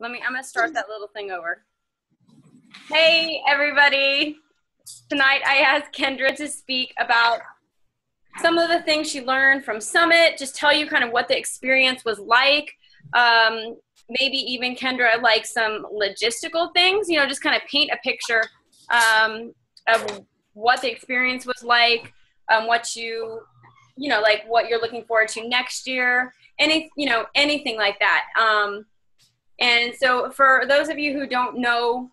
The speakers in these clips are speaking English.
I'm gonna start that little thing over. Hey, everybody. Tonight I asked Kendra to speak about some of the things she learned from Summit, just tell you kind of what the experience was like. Maybe even Kendra, like some logistical things, you know, just kind of paint a picture of what the experience was like, what you know, like what you're looking forward to next year, anything like that. And so for those of you who don't know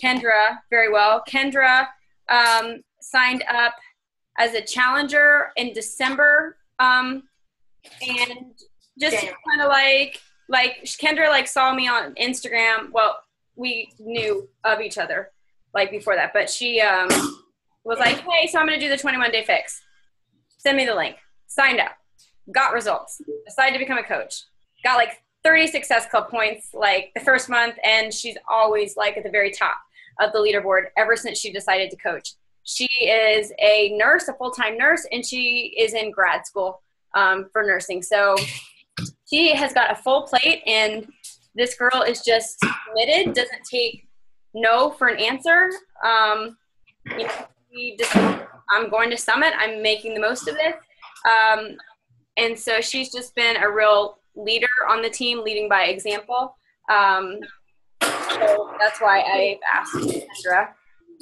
Kendra very well, Kendra signed up as a challenger in December, and just kind of like Kendra like saw me on Instagram. Well, we knew of each other like before that, but she was like, hey, so I'm gonna do the 21-day fix. Send me the link. Signed up, got results, decided to become a coach, got like 30 Success Club points like the first month, and she's always like at the very top of the leaderboard ever since she decided to coach. She is a nurse, a full-time nurse, and she is in grad school for nursing. So she has got a full plate, and this girl is just committed, doesn't take no for an answer. I'm going to Summit. I'm making the most of this. And so she's just been a real leader on the team, leading by example. So that's why I've asked Kendra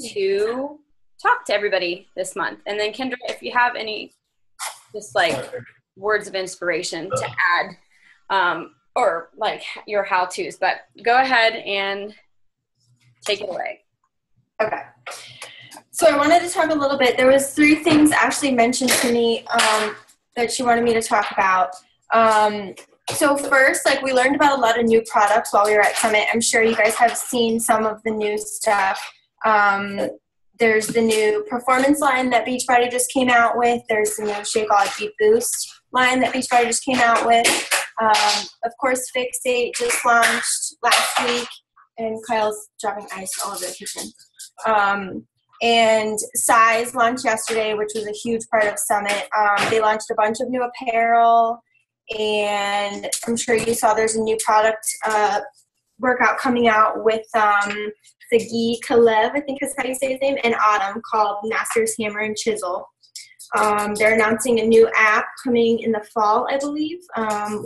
to talk to everybody this month. And then Kendra, if you have any just like words of inspiration to add, or like your how-tos, but go ahead and take it away. Okay. So I wanted to talk a little bit. There was 3 things Ashley mentioned to me that she wanted me to talk about. So first, like we learned about a lot of new products while we were at Summit. I'm sure you guys have seen some of the new stuff. There's the new performance line that Beachbody just came out with. There's the new Shakeology Boost line that Beachbody just came out with. Of course, Fixate just launched last week, and Kyle's dropping ice all over the kitchen. And Size launched yesterday, which was a huge part of Summit. They launched a bunch of new apparel, and I'm sure you saw there's a new product workout coming out with Sagi Kalev, I think is how you say his name, and Autumn, called Master's Hammer and Chisel. They're announcing a new app coming in the fall, I believe,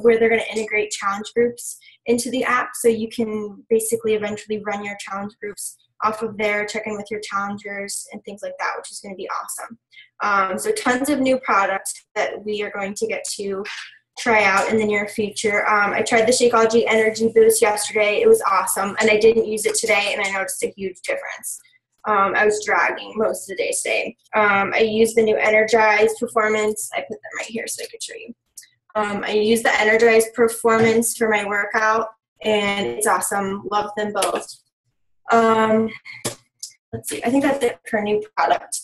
where they're going to integrate challenge groups into the app, so you can basically eventually run your challenge groups off of there, check in with your challengers and things like that, which is going to be awesome. So tons of new products that we are going to get to try out in the near future. I tried the Shakeology Energy Boost yesterday. It was awesome, and I didn't use it today, and I noticed a huge difference. I was dragging most of the day today. I used the new Energize Performance. I put them right here so I could show you. I used the Energize Performance for my workout, and it's awesome. Love them both. Let's see. I think that's it for a new product.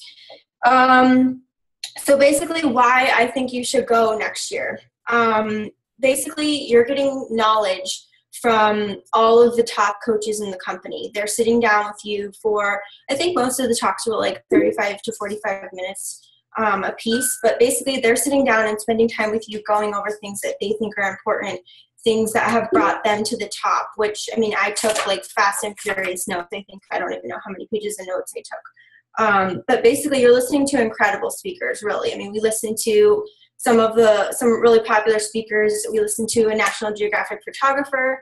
So basically why I think you should go next year. Basically, you're getting knowledge from all of the top coaches in the company. They're sitting down with you for, I think most of the talks were like 35 to 45 minutes a piece, but basically they're sitting down and spending time with you going over things that they think are important, things that have brought them to the top, which, I mean, I took like fast and furious notes. I don't even know how many pages of notes I took. But basically you're listening to incredible speakers, really. I mean, we listened to some really popular speakers. We listened to a National Geographic photographer,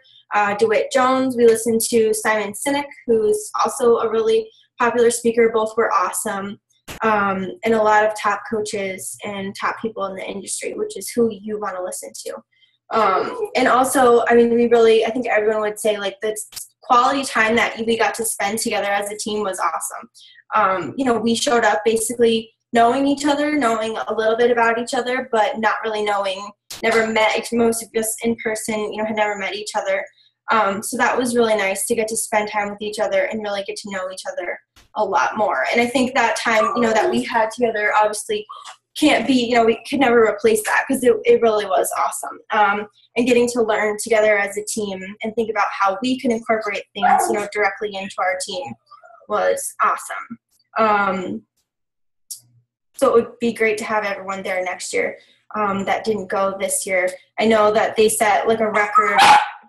DeWitt Jones. We listened to Simon Sinek, who's also a really popular speaker. Both were awesome. And a lot of top coaches and top people in the industry, which is who you want to listen to. And also, I mean, I think everyone would say like the quality time that we got to spend together as a team was awesome. We showed up basically knowing each other, knowing a little bit about each other, but not really never met. Most of us in person, had never met each other. So that was really nice to get to spend time with each other and really get to know each other a lot more. And I think that time, that we had together obviously can't be, we could never replace that, because it really was awesome. And getting to learn together as a team and think about how we can incorporate things, directly into our team was awesome. So it would be great to have everyone there next year that didn't go this year. I know that they set like a record.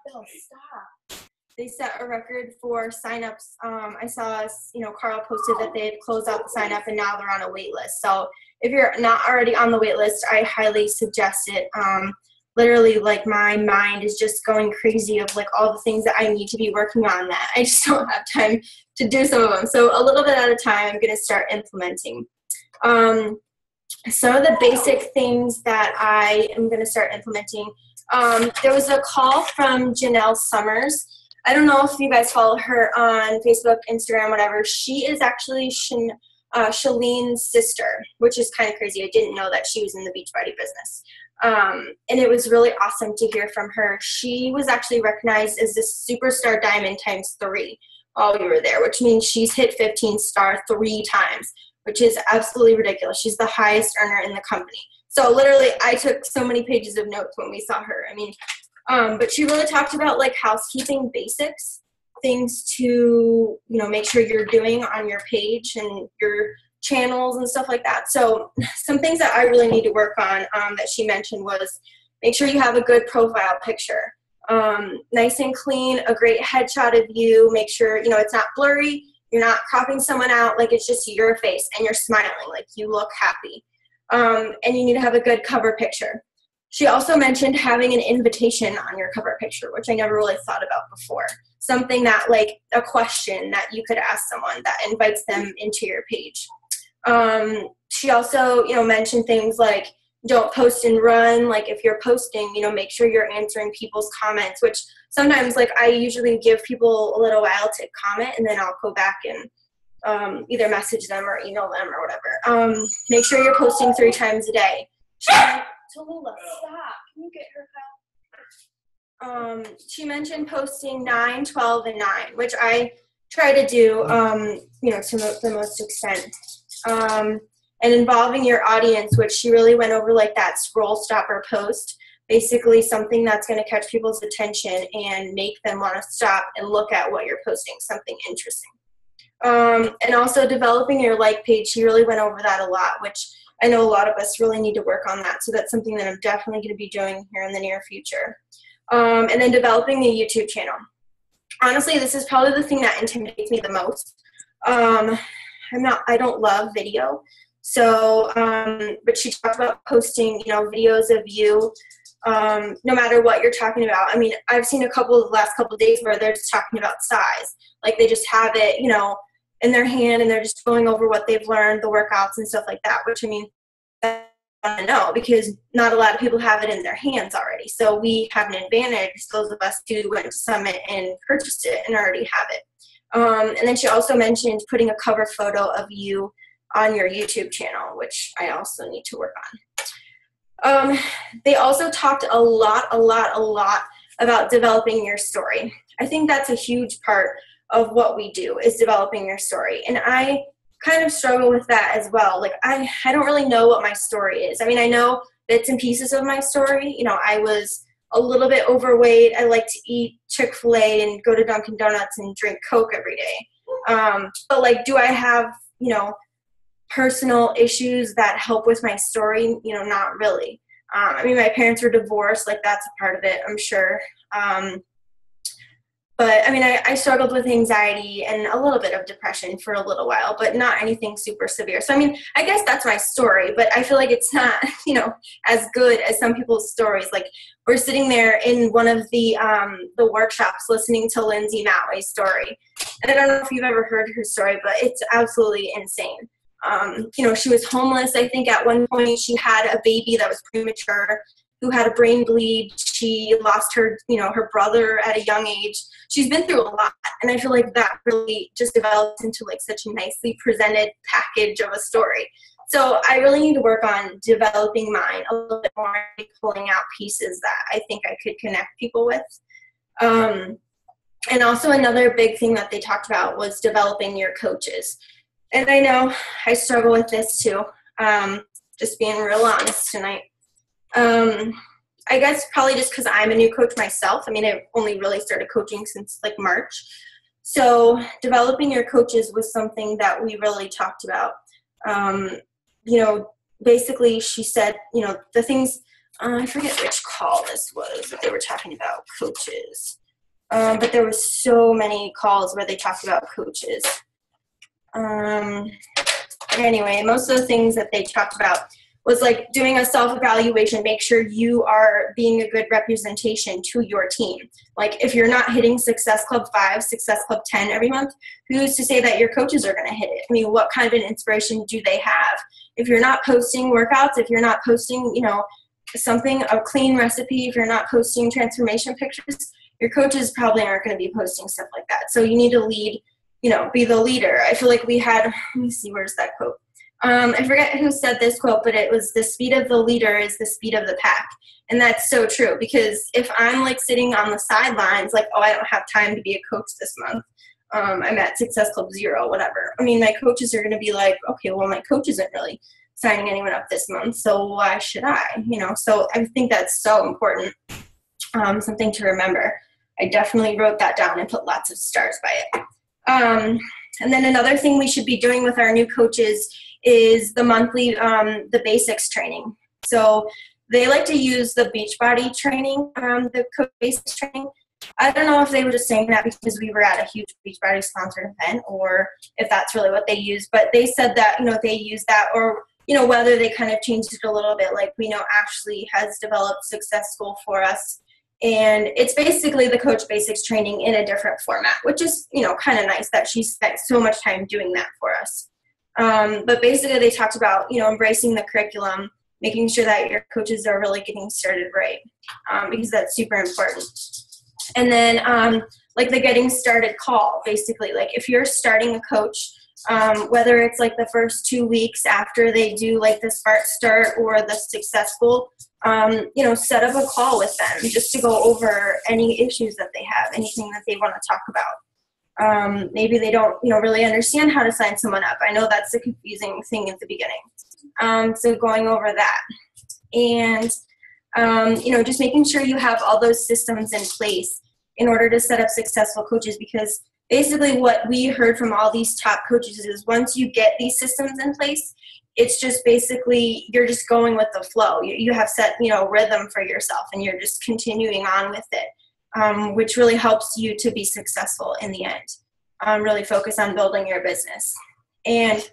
Bill, stop. They set a record for signups. I saw, Carl posted that they had closed out the sign up and now they're on a wait list. So if you're not already on the wait list, I highly suggest it. Literally, like, my mind is just going crazy of like all the things that I need to be working on that I just don't have time to do some of them. So a little bit at a time, I'm going to start implementing. Some of the basic things that I am going to start implementing. There was a call from Janelle Summers. I don't know if you guys follow her on Facebook, Instagram, whatever. She is actually Shalene's sister, which is kind of crazy. I didn't know that she was in the Beachbody business. And it was really awesome to hear from her. She was actually recognized as this superstar diamond ×3 while we were there, which means she's hit 15 star 3 times, which is absolutely ridiculous. She's the highest earner in the company. So literally, I took so many pages of notes when we saw her. I mean, but she really talked about like housekeeping basics, things to, make sure you're doing on your page and your channels and stuff like that. So some things that I really need to work on that she mentioned was make sure you have a good profile picture. Nice and clean, a great headshot of you. Make sure, it's not blurry. You're not cropping someone out. Like, it's just your face and you're smiling. Like, you look happy. And you need to have a good cover picture. She also mentioned having an invitation on your cover picture, which I never really thought about before. Something that, like, a question that you could ask someone that invites them into your page. She also, mentioned things like don't post and run. Like, if you're posting, make sure you're answering people's comments, which sometimes, like, I usually give people a little while to comment and then I'll go back and either message them or email them or whatever. Make sure you're posting 3 times a day. Tallulah, stop. Can you get her help? She mentioned posting 9, 12, and 9, which I try to do, to the most extent. And involving your audience, which she really went over, like that scroll stopper post, basically something that's going to catch people's attention and make them want to stop and look at what you're posting, something interesting. And also developing your like page, she really went over that a lot, which I know a lot of us really need to work on that. So that's something that I'm definitely going to be doing here in the near future. And then developing the YouTube channel. Honestly, this is probably the thing that intimidates me the most. I don't love video. So, but she talked about posting, videos of you, no matter what you're talking about. I mean, I've seen the last couple of days where they're just talking about size. Like, they just have it, in their hand and they're just going over what they've learned, the workouts and stuff like that, which, I mean, I don't know, because not a lot of people have it in their hands already. So we have an advantage, those of us who went to Summit and purchased it and already have it. And then she also mentioned putting a cover photo of you on your YouTube channel, which I also need to work on. They also talked a lot about developing your story. I think that's a huge part of what we do, is developing your story. And I kind of struggle with that as well. Like, I don't really know what my story is. I mean, I know bits and pieces of my story. I was a little bit overweight. I like to eat Chick-fil-A and go to Dunkin' Donuts and drink Coke every day. But like, do I have, personal issues that help with my story? Not really. I mean, my parents were divorced. Like, that's a part of it, I'm sure. But I mean, I struggled with anxiety and a little bit of depression for a little while, but not anything super severe. So, I mean, I guess that's my story, but I feel like it's not, as good as some people's stories. Like, we're sitting there in one of the workshops listening to Lindsay Matway's story. And I don't know if you've ever heard her story, but it's absolutely insane. She was homeless. I think at one point she had a baby that was premature who had a brain bleed. She lost her brother at a young age. She's been through a lot. And I feel like that really just develops into like such a nicely presented package of a story. So I really need to work on developing mine a little bit more, pulling out pieces that I think I could connect people with. And also another big thing that they talked about was developing your coaches. And I know I struggle with this too, just being real honest tonight. I guess probably just because I'm a new coach myself. I mean, I've only really started coaching since like March. So developing your coaches was something that we really talked about. Basically she said, the things, I forget which call this was that they were talking about coaches. But there was so many calls where they talked about coaches. Anyway, most of the things that they talked about was like doing a self-evaluation, make sure you are being a good representation to your team. Like if you're not hitting Success Club 5, Success Club 10 every month, who's to say that your coaches are going to hit it? I mean, what kind of an inspiration do they have? If you're not posting workouts, if you're not posting, you know, something, a clean recipe, if you're not posting transformation pictures, your coaches probably aren't going to be posting stuff like that. So you need to lead, you know, be the leader. I feel like we had, let me see, where's that quote? I forget who said this quote, but it was, the speed of the leader is the speed of the pack. And that's so true, because if I'm like sitting on the sidelines, like, oh, I don't have time to be a coach this month. I'm at Success Club 0, whatever. I mean, my coaches are going to be like, okay, well, my coach isn't really signing anyone up this month, so why should I? You know, so I think that's so important, something to remember. I definitely wrote that down and put lots of stars by it. And then another thing we should be doing with our new coaches is the monthly, the basics training. So they like to use the Beachbody training, the coach basics training. I don't know if they were just saying that because we were at a huge Beachbody sponsored event, or if that's really what they use, but they said that, you know, they use that, or, you know, whether they kind of changed it a little bit. Like, we know Ashley has developed Success School for us, and it's basically the coach basics training in a different format, which is, you know, kind of nice that she spent so much time doing that for us. But basically they talked about, you know, embracing the curriculum, making sure that your coaches are really getting started right, because that's super important. And then like the getting started call, basically, like if you're starting a coach, whether it's like the first 2 weeks after they do like the Smart Start or the Successful, you know, set up a call with them just to go over any issues that they have, anything that they want to talk about. Maybe they don't, you know, really understand how to sign someone up. I know that's a confusing thing at the beginning. So going over that, and you know, just making sure you have all those systems in place in order to set up successful coaches, because basically what we heard from all these top coaches is once you get these systems in place, it's just basically you're just going with the flow. You have set, you know, rhythm for yourself, and you're just continuing on with it, which really helps you to be successful in the end. Really focus on building your business. And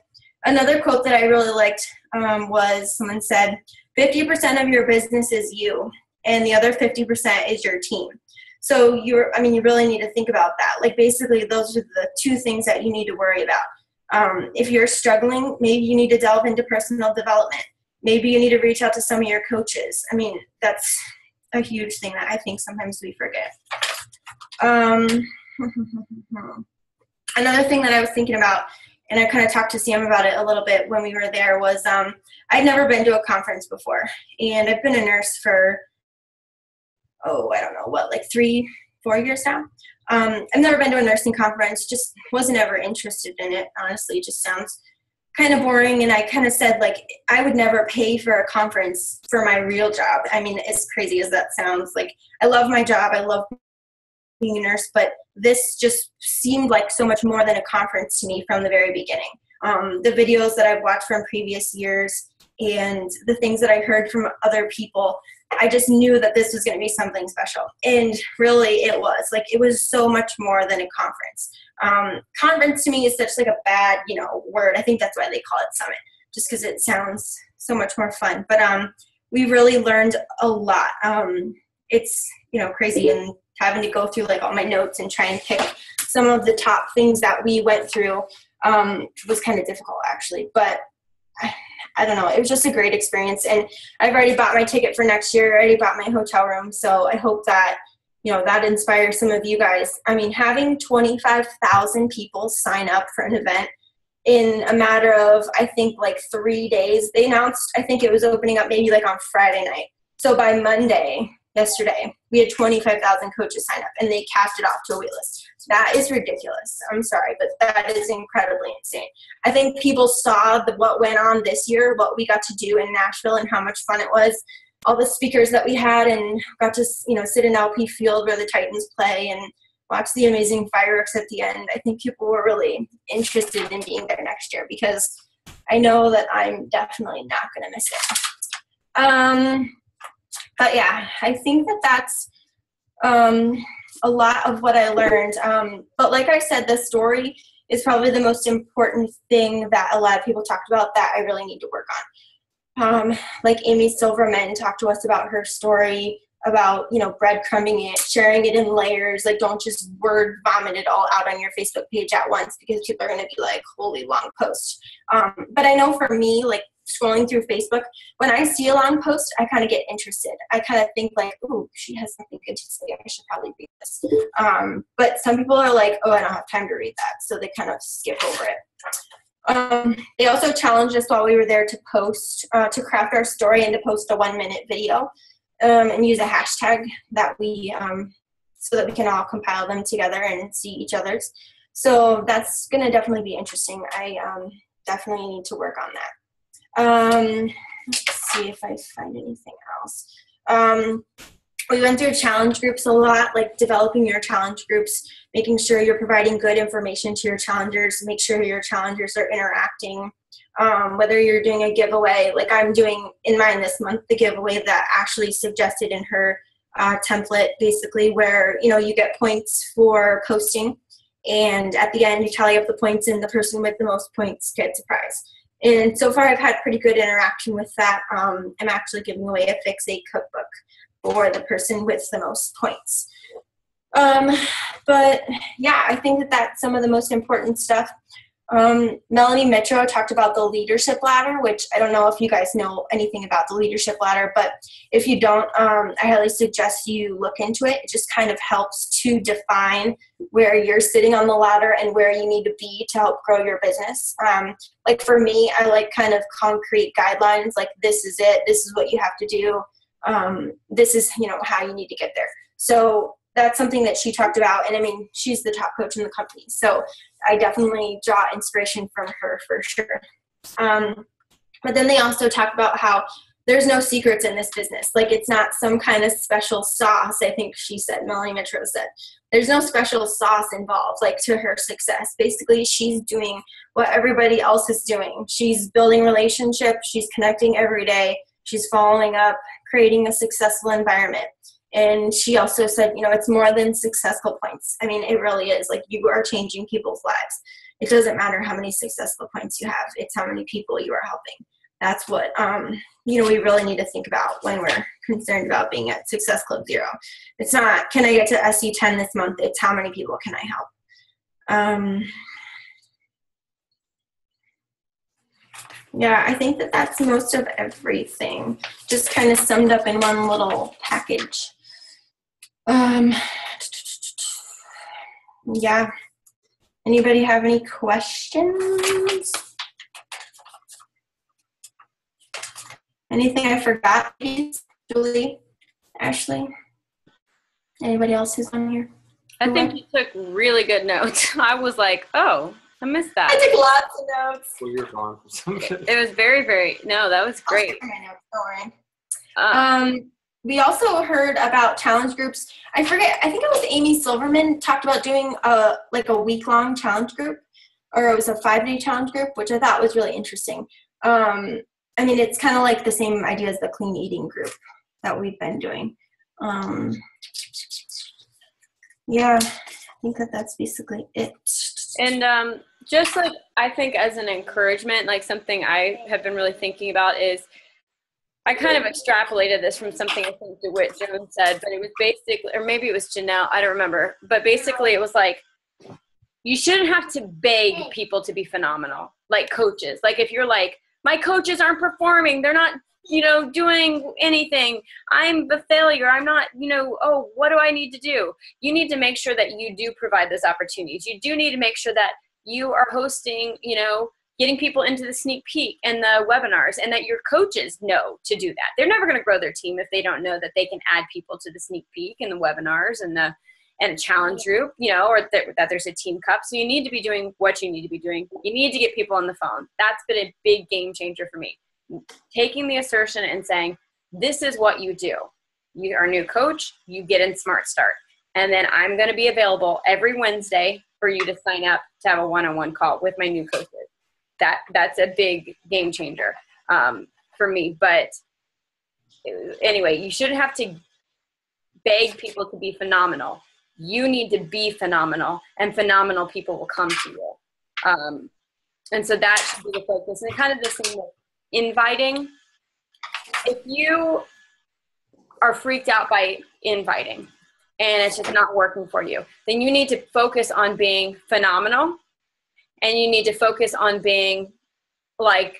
another quote that I really liked was someone said, 50% of your business is you, and the other 50% is your team. So you really need to think about that. Like basically those are the two things that you need to worry about. If you're struggling, maybe you need to delve into personal development. Maybe you need to reach out to some of your coaches. I mean, that's a huge thing that I think sometimes we forget. Another thing that I was thinking about, and I kind of talked to Sam about it a little bit when we were there, was I'd never been to a conference before. And I've been a nurse for, I don't know, like 3-4 years now. I've never been to a nursing conference, just wasn't ever interested in it, honestly. It just sounds kind of boring. And I kind of said, like, I would never pay for a conference for my real job. I mean, as crazy as that sounds, like, I love my job. I love being a nurse, but this just seemed like so much more than a conference to me from the very beginning. The videos that I've watched from previous years and the things that I heard from other people, I just knew that this was going to be something special. And really it was. Like, it was so much more than a conference. Conference to me is such like a bad, word. I think that's why they call it summit, just because it sounds so much more fun. But we really learned a lot. It's, crazy, and having to go through like all my notes and try and pick some of the top things that we went through was kind of difficult, actually. But I don't know. It was just a great experience. And I've already bought my ticket for next year. I already bought my hotel room. So I hope that, that inspires some of you guys. I mean, having 25,000 people sign up for an event in a matter of, I think, like 3 days. They announced, I think it was opening up maybe like on Friday night. So by Monday, yesterday, we had 25,000 coaches sign up, and they capped it off to a wait list. That is ridiculous. I'm sorry, but that is incredibly insane. I think people saw what went on this year, what we got to do in Nashville, and how much fun it was. All the speakers that we had, and got to, sit in LP Field where the Titans play and watch the amazing fireworks at the end. I think people were really interested in being there next year, because I know that I'm definitely not going to miss it. But yeah, I think that's a lot of what I learned. But like I said, the story is probably the most important thing that a lot of people talked about that I really need to work on. Like Amy Silverman talked to us about her story about, breadcrumbing it, sharing it in layers. Like, don't just word vomit it all out on your Facebook page at once, because people are going to be like, holy long post. But I know for me, like scrolling through Facebook, when I see a long post, I kind of get interested. I kind of think like, ooh, she has something good to say. I should probably read this. But some people are like, oh, I don't have time to read that. So they kind of skip over it. They also challenged us while we were there to post, to craft our story and to post a 1-minute video. And use a hashtag that so that we can all compile them together and see each other's. So that's going to definitely be interesting. I definitely need to work on that. Let's see if I find anything else. We went through challenge groups a lot, like developing your challenge groups, making sure you're providing good information to your challengers, make sure your challengers are interacting. Whether you're doing a giveaway, like I'm doing in mine this month, the giveaway that Ashley suggested in her template, basically where, you get points for posting, and at the end you tally up the points and the person with the most points gets a prize. And so far I've had pretty good interaction with that. I'm actually giving away a Fix8 cookbook for the person with the most points. But yeah, I think that that's some of the most important stuff. Melanie Mitro talked about the leadership ladder, which I don't know if you guys know anything about the leadership ladder, but if you don't, I highly suggest you look into it. It just kind of helps to define where you're sitting on the ladder and where you need to be to help grow your business. Like for me, I like kind of concrete guidelines, like this is it, this is what you have to do. This is, how you need to get there. So that's something that she talked about. And I mean, she's the top coach in the company. So I definitely draw inspiration from her for sure. But then they also talk about how there's no secrets in this business. Like it's not some kind of special sauce. I think she said, Melanie Mitro said, there's no special sauce involved, like to her success. Basically, she's doing what everybody else is doing. She's building relationships. She's connecting every day. She's following up, creating a successful environment. And she also said, it's more than successful points. I mean, it really is. Like, you are changing people's lives. It doesn't matter how many successful points you have. It's how many people you are helping. That's what, we really need to think about when we're concerned about being at Success Club Zero. It's not, can I get to SE10 this month? It's how many people can I help? Yeah, I think that that's most of everything. Just kind of summed up in one little package. Yeah. Anybody have any questions? Anything I forgot, please? Julie, Ashley? Anybody else who's on here? I think you took really good notes. I was like, oh, I missed that. I took lots of notes. Well, you're gone for some reason. It was very, very, no, that was great. Don't worry. We also heard about challenge groups. I forget, I think it was Amy Silverman talked about doing a week-long challenge group, or it was a 5-day challenge group, which I thought was really interesting. I mean, it's kind of like the same idea as the clean eating group that we've been doing. Yeah, I think that that's basically it. And just like, I think as an encouragement, like something I have been really thinking about is, I kind of extrapolated this from something I think DeWitt Jones said, but it was basically, or maybe it was Janelle, I don't remember. But basically it was like, you shouldn't have to beg people to be phenomenal, like coaches. Like if you're like, my coaches aren't performing, they're not, doing anything, I'm the failure, I'm not, oh, what do I need to do? You need to make sure that you do provide those opportunities. You do need to make sure that you are hosting, getting people into the sneak peek and the webinars, and that your coaches know to do that. They're never going to grow their team if they don't know that they can add people to the sneak peek and the webinars and a challenge group, or that there's a team cup. So you need to be doing what you need to be doing. You need to get people on the phone. That's been a big game changer for me. Taking the assertion and saying, this is what you do. You are a new coach, you get in Smart Start. And then I'm going to be available every Wednesday for you to sign up to have a one-on-one call with my new coaches. That's a big game changer for me. But anyway, you shouldn't have to beg people to be phenomenal. You need to be phenomenal, and phenomenal people will come to you. And so that should be the focus. And kind of the same with inviting. If you are freaked out by inviting and it's just not working for you, then you need to focus on being phenomenal, and you need to focus on being like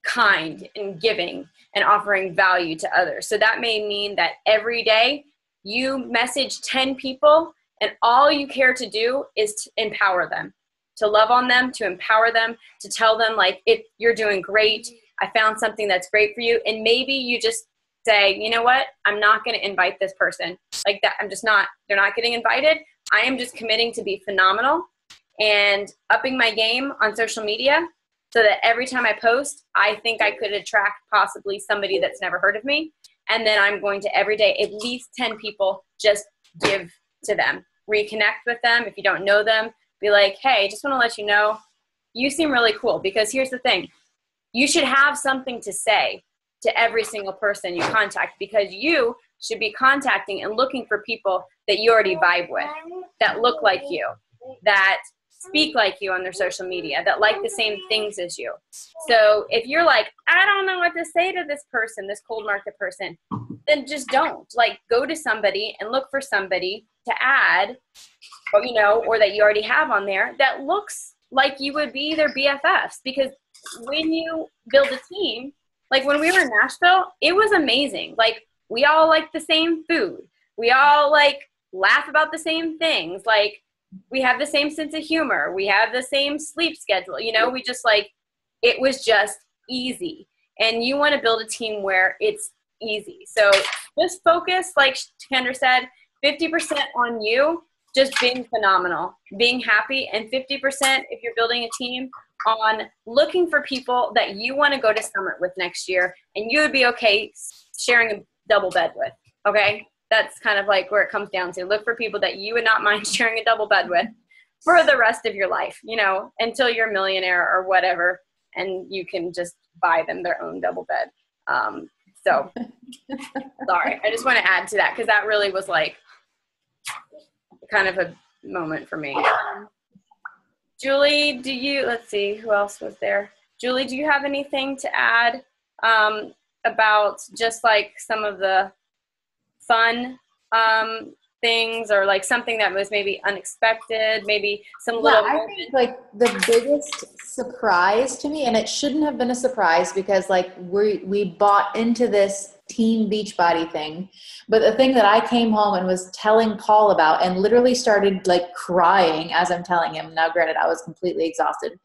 kind and giving and offering value to others. So that may mean that every day you message 10 people and all you care to do is to empower them, to love on them, to empower them, to tell them like, if you're doing great, I found something that's great for you. And maybe you just say, you know what, I'm not going to invite this person like that. They're not getting invited. I am just committing to be phenomenal and upping my game on social media so that every time I post, I think I could attract possibly somebody that's never heard of me. And then I'm going to every day, at least 10 people, just give to them, reconnect with them. If you don't know them, be like, hey, just want to let you know, you seem really cool. Because here's the thing, you should have something to say to every single person you contact, because you should be contacting and looking for people that you already vibe with, that look like you, that speak like you on their social media, that like the same things as you. So if you're like, I don't know what to say to this person, this cold market person, then just don't. Like, go to somebody and look for somebody to add, or, you know, or that you already have on there that looks like you would be their BFFs. Because when you build a team, like when we were in Nashville, it was amazing. Like, we all like the same food. We all like laugh about the same things. Like, we have the same sense of humor. We have the same sleep schedule. You know, we just like, it was just easy. And you want to build a team where it's easy. So just focus, like Kendra said, 50% on you, just being phenomenal, being happy, and 50% if you're building a team on looking for people that you want to go to Summit with next year and you would be okay sharing a double bed with, okay? That's kind of like where it comes down to. Look for people that you would not mind sharing a double bed with for the rest of your life, you know, until you're a millionaire or whatever, and you can just buy them their own double bed. So sorry, I just want to add to that because that really was like kind of a moment for me. Julie, let's see, who else was there? Julie, do you have anything to add about just like some of the fun things, or like something that was maybe unexpected, maybe some little I think like the biggest surprise to me, and it shouldn't have been a surprise because like we bought into this Team Beachbody thing, but the thing that I came home and was telling Paul about and literally started like crying as I'm telling him. Now granted, I was completely exhausted,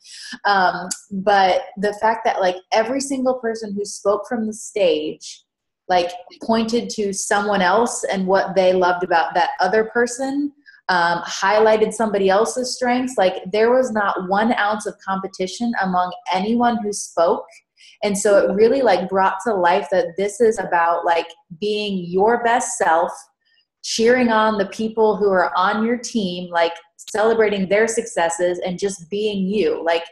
but the fact that like every single person who spoke from the stage like pointed to someone else and what they loved about that other person, highlighted somebody else's strengths. Like there was not 1 ounce of competition among anyone who spoke. And so it really like brought to life that this is about like being your best self, cheering on the people who are on your team, like celebrating their successes and just being you. Like,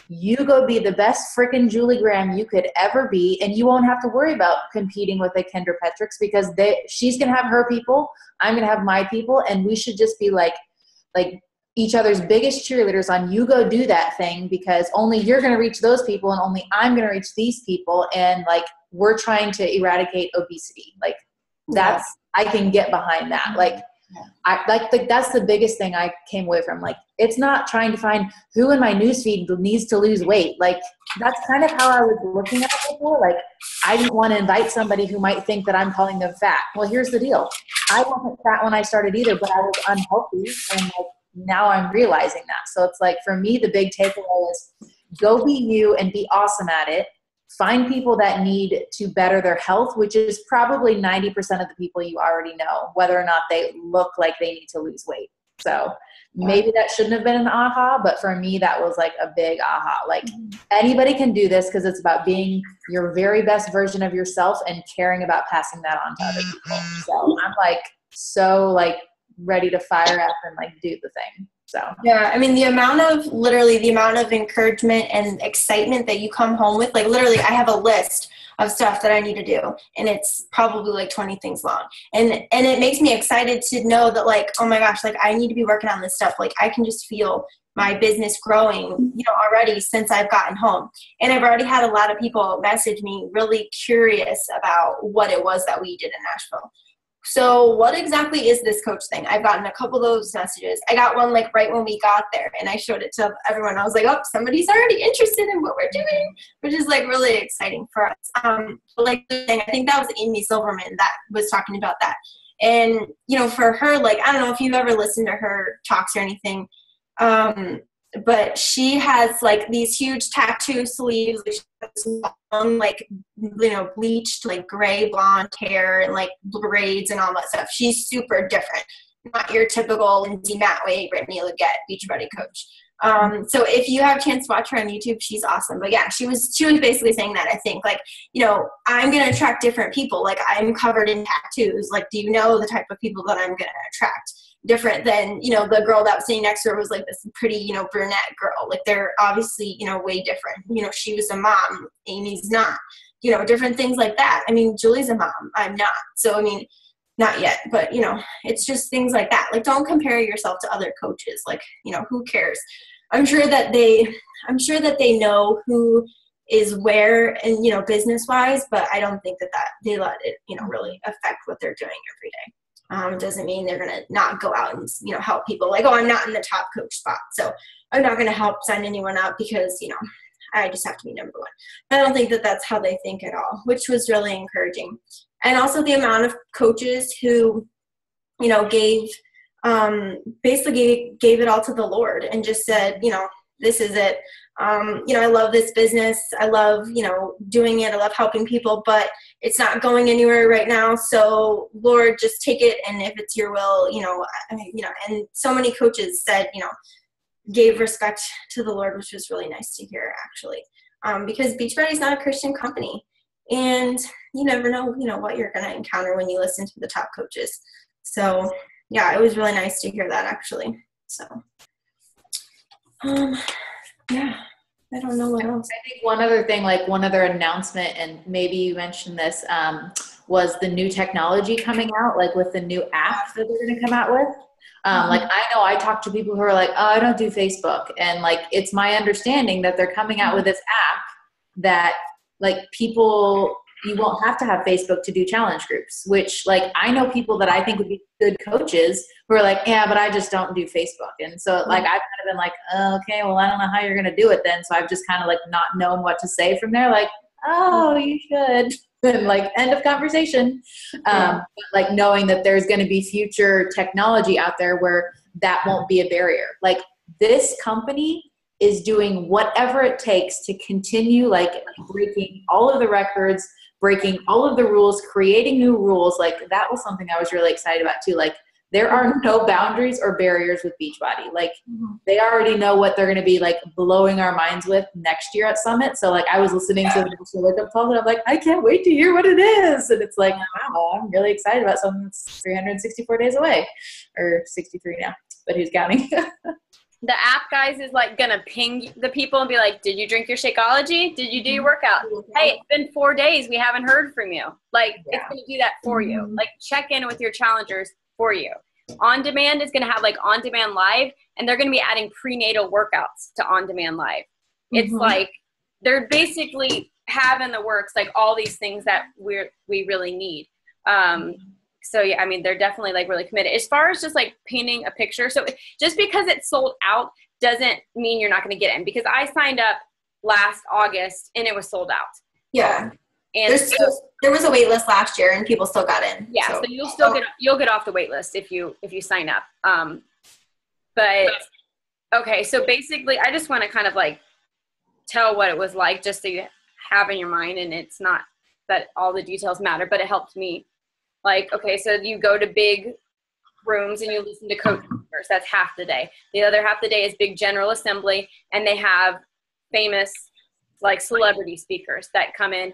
you go be the best freaking Julie Graham you could ever be, and you won't have to worry about competing with a Kendra Petrix because she's going to have her people, I'm going to have my people, and we should just be like each other's biggest cheerleaders on you go do that thing because only you're going to reach those people and only I'm going to reach these people, and like we're trying to eradicate obesity. Like that's, I can get behind that. Like I like that's the biggest thing I came away from. Like, it's not trying to find who in my newsfeed needs to lose weight. Like, that's kind of how I was looking at it before. Like, I didn't want to invite somebody who might think that I'm calling them fat. Well, here's the deal. I wasn't fat when I started either, but I was unhealthy. And like, now I'm realizing that. So it's like, for me, the big takeaway is go be you and be awesome at it. Find people that need to better their health, which is probably 90% of the people you already know, whether or not they look like they need to lose weight. So maybe that shouldn't have been an aha, but for me, that was like a big aha. Like, anybody can do this because it's about being your very best version of yourself and caring about passing that on to other people. So I'm like, so like ready to fire up and like do the thing. So yeah, I mean, the amount of encouragement and excitement that you come home with, like literally I have a list of stuff that I need to do. And it's probably like 20 things long. And it makes me excited to know that like, oh my gosh, like I need to be working on this stuff. Like I can just feel my business growing, already since I've gotten home. And I've already had a lot of people message me really curious about what it was that we did in Nashville. So what exactly is this coach thing? I've gotten a couple of those messages. I got one like right when we got there, and I showed it to everyone. I was like, oh, somebody's already interested in what we're doing, which is like really exciting for us. But like I think that was Amy Silverman that was talking about that. And, for her, like, I don't know if you've ever listened to her talks or anything, but she has like these huge tattoo sleeves, long, like, bleached, like gray blonde hair and like braids and all that stuff. She's super different, not your typical Lindsay Matway, Brittany Leggett, Beachbody coach. So if you have a chance to watch her on YouTube, she's awesome. But yeah, she was basically saying that, I think, like, I'm going to attract different people. Like, I'm covered in tattoos. Like, do you know the type of people that I'm going to attract? Different than, the girl that was sitting next to her was like this pretty, brunette girl. Like, they're obviously, way different. She was a mom. Amy's not. Different things like that. I mean, Julie's a mom. I'm not. So, I mean, not yet, but, it's just things like that. Like, don't compare yourself to other coaches. Like, who cares? I'm sure that they know who is where and, business wise, but I don't think that they let it, really affect what they're doing every day. Doesn't mean they're going to not go out and, help people. Like, oh, I'm not in the top coach spot, so I'm not going to help sign anyone up because, I just have to be number one. But I don't think that that's how they think at all, which was really encouraging. And also the amount of coaches who, basically gave it all to the Lord and just said, this is it. I love this business. I love, doing it. I love helping people, but it's not going anywhere right now. So Lord, just take it. And if it's your will, and so many coaches said, gave respect to the Lord, which was really nice to hear, actually, because Beachbody is not a Christian company, and you never know, what you're going to encounter when you listen to the top coaches. So yeah, it was really nice to hear that, actually. So, yeah, I don't know what else. I think one other thing, like one other announcement, and maybe you mentioned this, was the new technology coming out, like with the new app that they're going to come out with. Like, I know I talk to people who are like, oh, I don't do Facebook. And like, it's my understanding that they're coming out with this app that like people, you won't have to have Facebook to do challenge groups, which like, I know people that I think would be good coaches who are like, yeah, but I just don't do Facebook. And so like, I've kind of been like, oh, okay, well, I don't know how you're going to do it then. So I've just kind of like not known what to say from there. Like, oh, you should. And like, end of conversation. But like knowing that there's going to be future technology out there where that won't be a barrier. Like, this company is doing whatever it takes to continue like breaking all of the records, breaking all of the rules, creating new rules. Like, that was something I was really excited about too. Like, there are no boundaries or barriers with Beachbody. Like, they already know what they're going to be like blowing our minds with next year at Summit. So like, I was listening to the wake-up call and I'm like, I can't wait to hear what it is. And it's like, wow, I'm really excited about something that's 364 days away, or 63 now, but who's counting? The app, guys, is like gonna ping the people and be like, did you drink your Shakeology? Did you do your workout? Hey, it's been 4 days. We haven't heard from you. Like, it's gonna do that for you. Like, check in with your challengers for you. On Demand is gonna have like On Demand Live, and they're gonna be adding prenatal workouts to On Demand Live. It's like, they're basically have in the works like all these things that we really need. So yeah, I mean, they're definitely like really committed. As far as just like painting a picture, so just because it's sold out doesn't mean you're not going to get in. Because I signed up last August and it was sold out. Yeah, and there was a wait list last year and people still got in. Yeah, so you'll get off the wait list if you sign up. But okay, so basically, I just want to kind of like tell what it was like, just so you have in your mind, and it's not that all the details matter, but it helped me. Like, okay, so you go to big rooms and you listen to coach speakers. That's half the day. The other half the day is big general assembly, and they have famous, like, celebrity speakers that come in,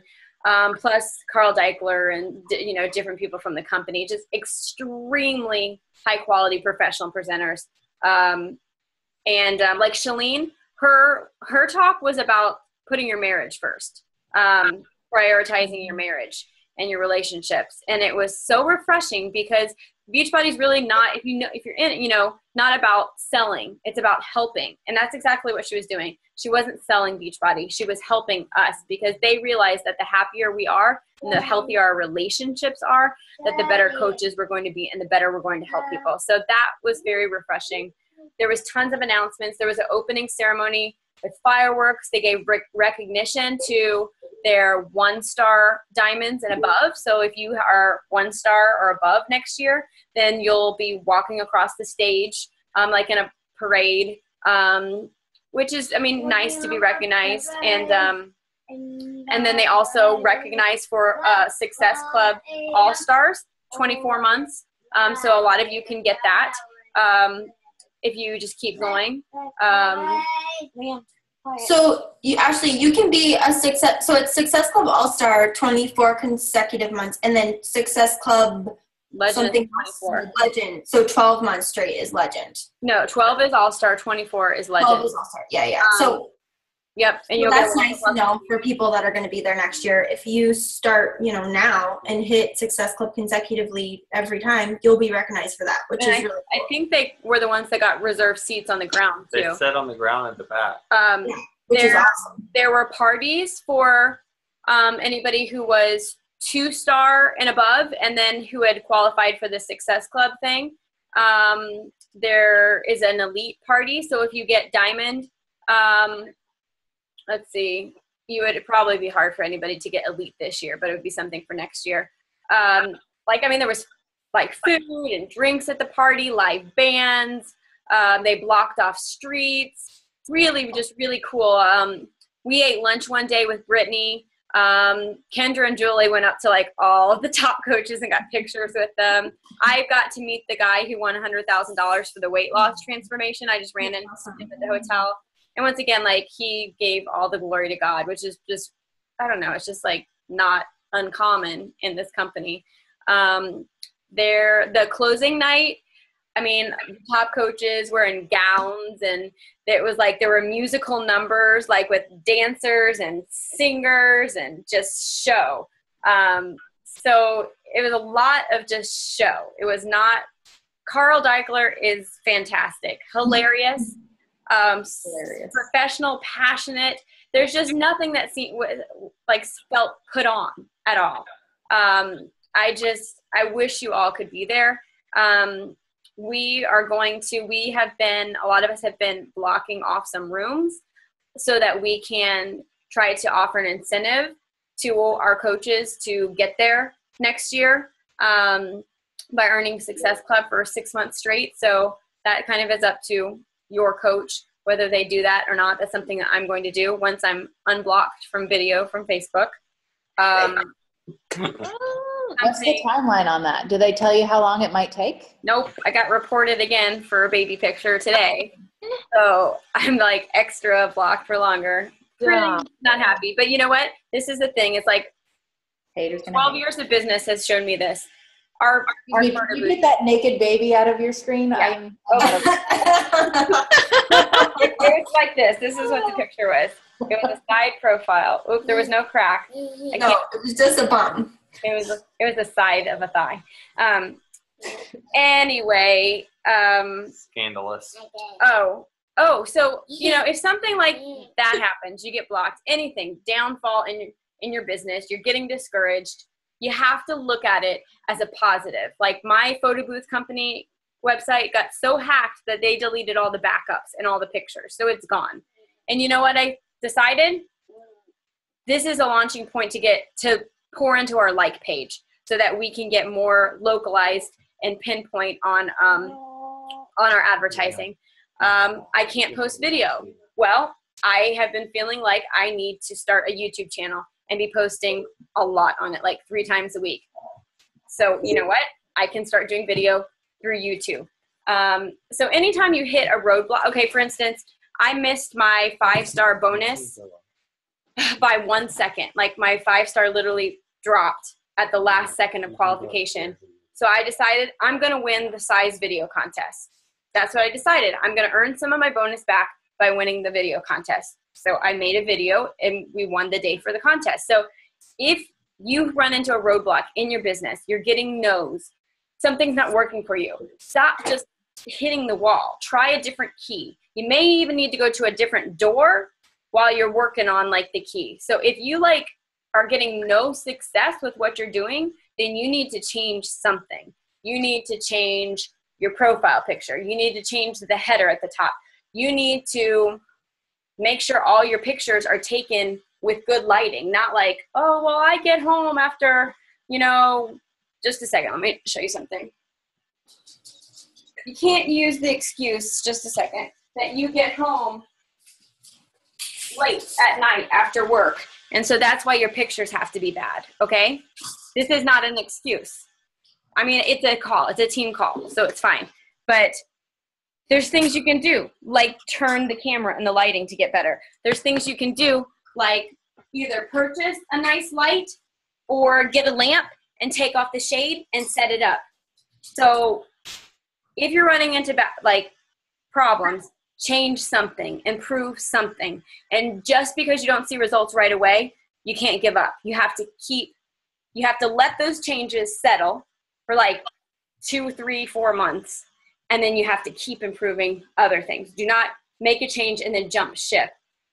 plus Carl Deichler and, different people from the company, just extremely high-quality professional presenters. Like Shalene, her talk was about putting your marriage first. prioritizing your marriage and your relationships. And it was so refreshing because Beachbody's really not, if you're in it, not about selling, it's about helping. And that's exactly what she was doing. She wasn't selling Beachbody. She was helping us because they realized that the happier we are and the healthier our relationships are, that the better coaches we're going to be and the better we're going to help people. So that was very refreshing. There was tons of announcements. There was an opening ceremony with fireworks. They gave recognition to their 1-star diamonds and above. So if you are 1-star or above next year, then you'll be walking across the stage like in a parade, which is, nice to be recognized. And then they also recognize for Success Club All-Stars, 24 months. So a lot of you can get that if you just keep going. So you can be a success. So it's Success Club All-Star 24 consecutive months, and then Success Club Legend 24. Legend. So 12 months straight is Legend. No, 12 is All-Star, 24 is Legend. 12 is All-Star. Yeah. So yep. And so that's nice to know for people that are going to be there next year. If you start, now and hit Success Club consecutively every time, you'll be recognized for that, which is really cool. I think they were the ones that got reserved seats on the ground too. They sat on the ground at the back. Which is awesome. There were parties for anybody who was 2-star and above, and then who had qualified for the Success Club thing. There is an elite party. So if you get diamond, let's see, it'd probably be hard for anybody to get elite this year, but it would be something for next year. There was like food and drinks at the party, live bands. They blocked off streets. Really, just really cool. We ate lunch one day with Brittany. Kendra and Julie went up to like all of the top coaches and got pictures with them. I got to meet the guy who won $100,000 for the weight loss transformation. I just ran into him at the hotel. And once again, like, he gave all the glory to God, which is just, I don't know, it's just like not uncommon in this company. The closing night, top coaches were in gowns, and it was like there were musical numbers, like with dancers and singers and just show. So it was a lot of just show. It was not, Carl Deichler is fantastic, hilarious. Professional, passionate. There's just nothing that felt put on at all. I wish you all could be there. A lot of us have been blocking off some rooms so that we can try to offer an incentive to our coaches to get there next year by earning Success Club for 6 months straight. So that kind of is up to your coach, whether they do that or not. That's something that I'm going to do once I'm unblocked from video from Facebook. What's the timeline on that? Do they tell you how long it might take? Nope. I got reported again for a baby picture today. So I'm like extra blocked for longer. Really not happy. But you know what? This is the thing. It's like 12 years of business has shown me this. Can you get that naked baby out of your screen? Yeah. It was like this. This is what the picture was. It was a side profile. Oops, there was no crack. It was just a bum. It was the side of a thigh. Anyway. Scandalous. So, if something like that happens, you get blocked, anything, downfall in your business, you're getting discouraged, you have to look at it as a positive. Like, my photo booth company website got so hacked that they deleted all the backups and all the pictures. So it's gone. And you know what I decided? This is a launching point to pour into our like page so that we can get more localized and pinpoint on our advertising. I can't post video. Well, I have been feeling like I need to start a YouTube channel and be posting a lot on it, like 3 times a week. So you know what? I can start doing video through YouTube. So anytime you hit a roadblock, okay, for instance, I missed my 5-star bonus by 1 second. Like, my 5-star literally dropped at the last second of qualification. So I decided I'm going to win the size video contest. That's what I decided. I'm going to earn some of my bonus back by winning the video contest. So I made a video and we won the day for the contest. So if you run into a roadblock in your business, you're getting no's, something's not working for you, stop just hitting the wall. Try a different key. You may even need to go to a different door while you're working on like the key. So if you like are getting no success with what you're doing, then you need to change something. You need to change your profile picture. You need to change the header at the top. You need to make sure all your pictures are taken with good lighting, not like, oh, well, I get home after, just a second. Let me show you something. You can't use the excuse, just a second, that you get home late at night after work. And so that's why your pictures have to be bad, okay? This is not an excuse. I mean, it's a call. It's a team call, so it's fine. But there's things you can do, like turn the camera and the lighting to get better. There's things you can do, like either purchase a nice light or get a lamp and take off the shade and set it up. So if you're running into problems, change something, improve something. And just because you don't see results right away, you can't give up. You have to let those changes settle for like 2, 3, 4 months. And then you have to keep improving other things. Do not make a change and then jump ship.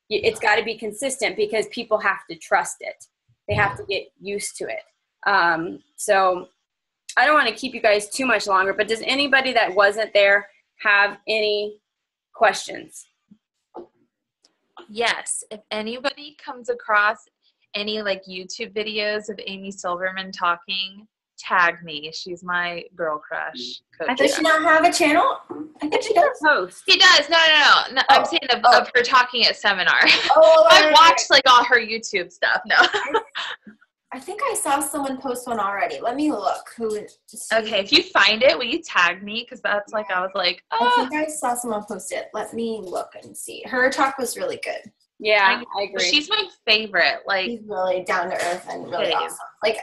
It's got to be consistent because people have to trust it. They have to get used to it. So I don't want to keep you guys too much longer, but does anybody that wasn't there have any questions? Yes. If anybody comes across any YouTube videos of Amy Silverman talking, tag me. She's my girl crush coach. Does she not have a channel? I think she does. Host. She does. No. I'm saying of her talking at seminar. Oh, I've watched all her YouTube stuff. No. I think I saw someone post one already. Let me look. Okay, if you find it, will you tag me? Because that's I was like, I think I saw someone post it. Let me look and see. Her talk was really good. Yeah, I agree. She's my favorite. She's really down to earth and really awesome.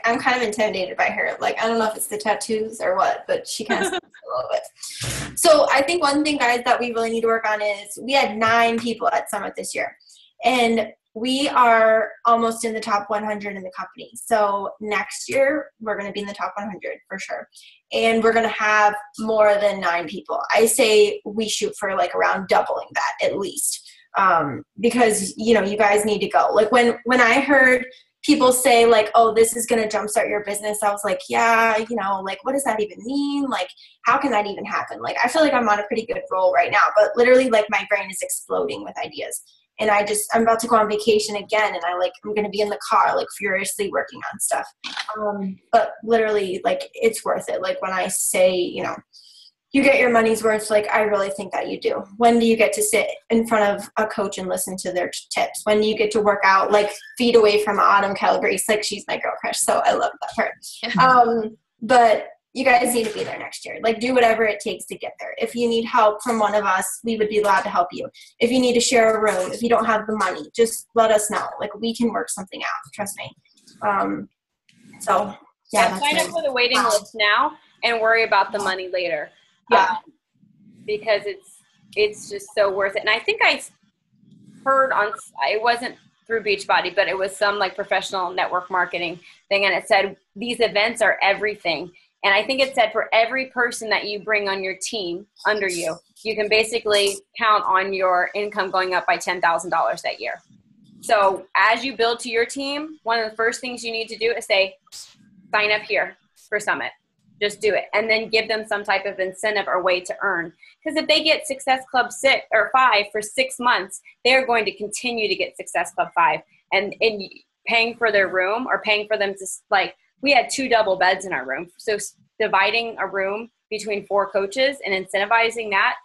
I'm kind of intimidated by her. I don't know if it's the tattoos or what, but she kind of speaks a little bit. So I think one thing, guys, that we really need to work on is we had 9 people at Summit this year. And we are almost in the top 100 in the company. So next year, we're going to be in the top 100 for sure. And we're going to have more than 9 people. I say we shoot for around doubling that at least. Because, you guys need to go. When I heard people say oh, this is going to jumpstart your business, I was like, yeah, what does that even mean? How can that even happen? I feel like I'm on a pretty good roll right now, but literally my brain is exploding with ideas. And I'm about to go on vacation again, and I'm going to be in the car, furiously working on stuff. But literally, it's worth it. When I say, you get your money's worth, I really think that you do. When do you get to sit in front of a coach and listen to their tips? When do you get to work out, feet away from Autumn Calabrese? She's my girl crush, so I love that part. But you guys need to be there next year. Do whatever it takes to get there. If you need help from one of us, we would be glad to help you. If you need to share a room, if you don't have the money, just let us know. We can work something out. Trust me. So yeah. Sign up for the waiting list now and worry about the money later. Yeah. Because it's just so worth it. And I think I heard it wasn't through Beachbody, but it was some professional network marketing thing. And it said, these events are everything. And I think it said for every person that you bring on your team under you, you can basically count on your income going up by $10,000 that year. So as you build to your team, one of the first things you need to do is say, sign up here for Summit. Just do it. And then give them some type of incentive or way to earn. Because if they get Success Club 6 or 5 for 6 months, they're going to continue to get Success Club 5. And paying for their room or paying for them to we had 2 double beds in our room. So dividing a room between 4 coaches and incentivizing that,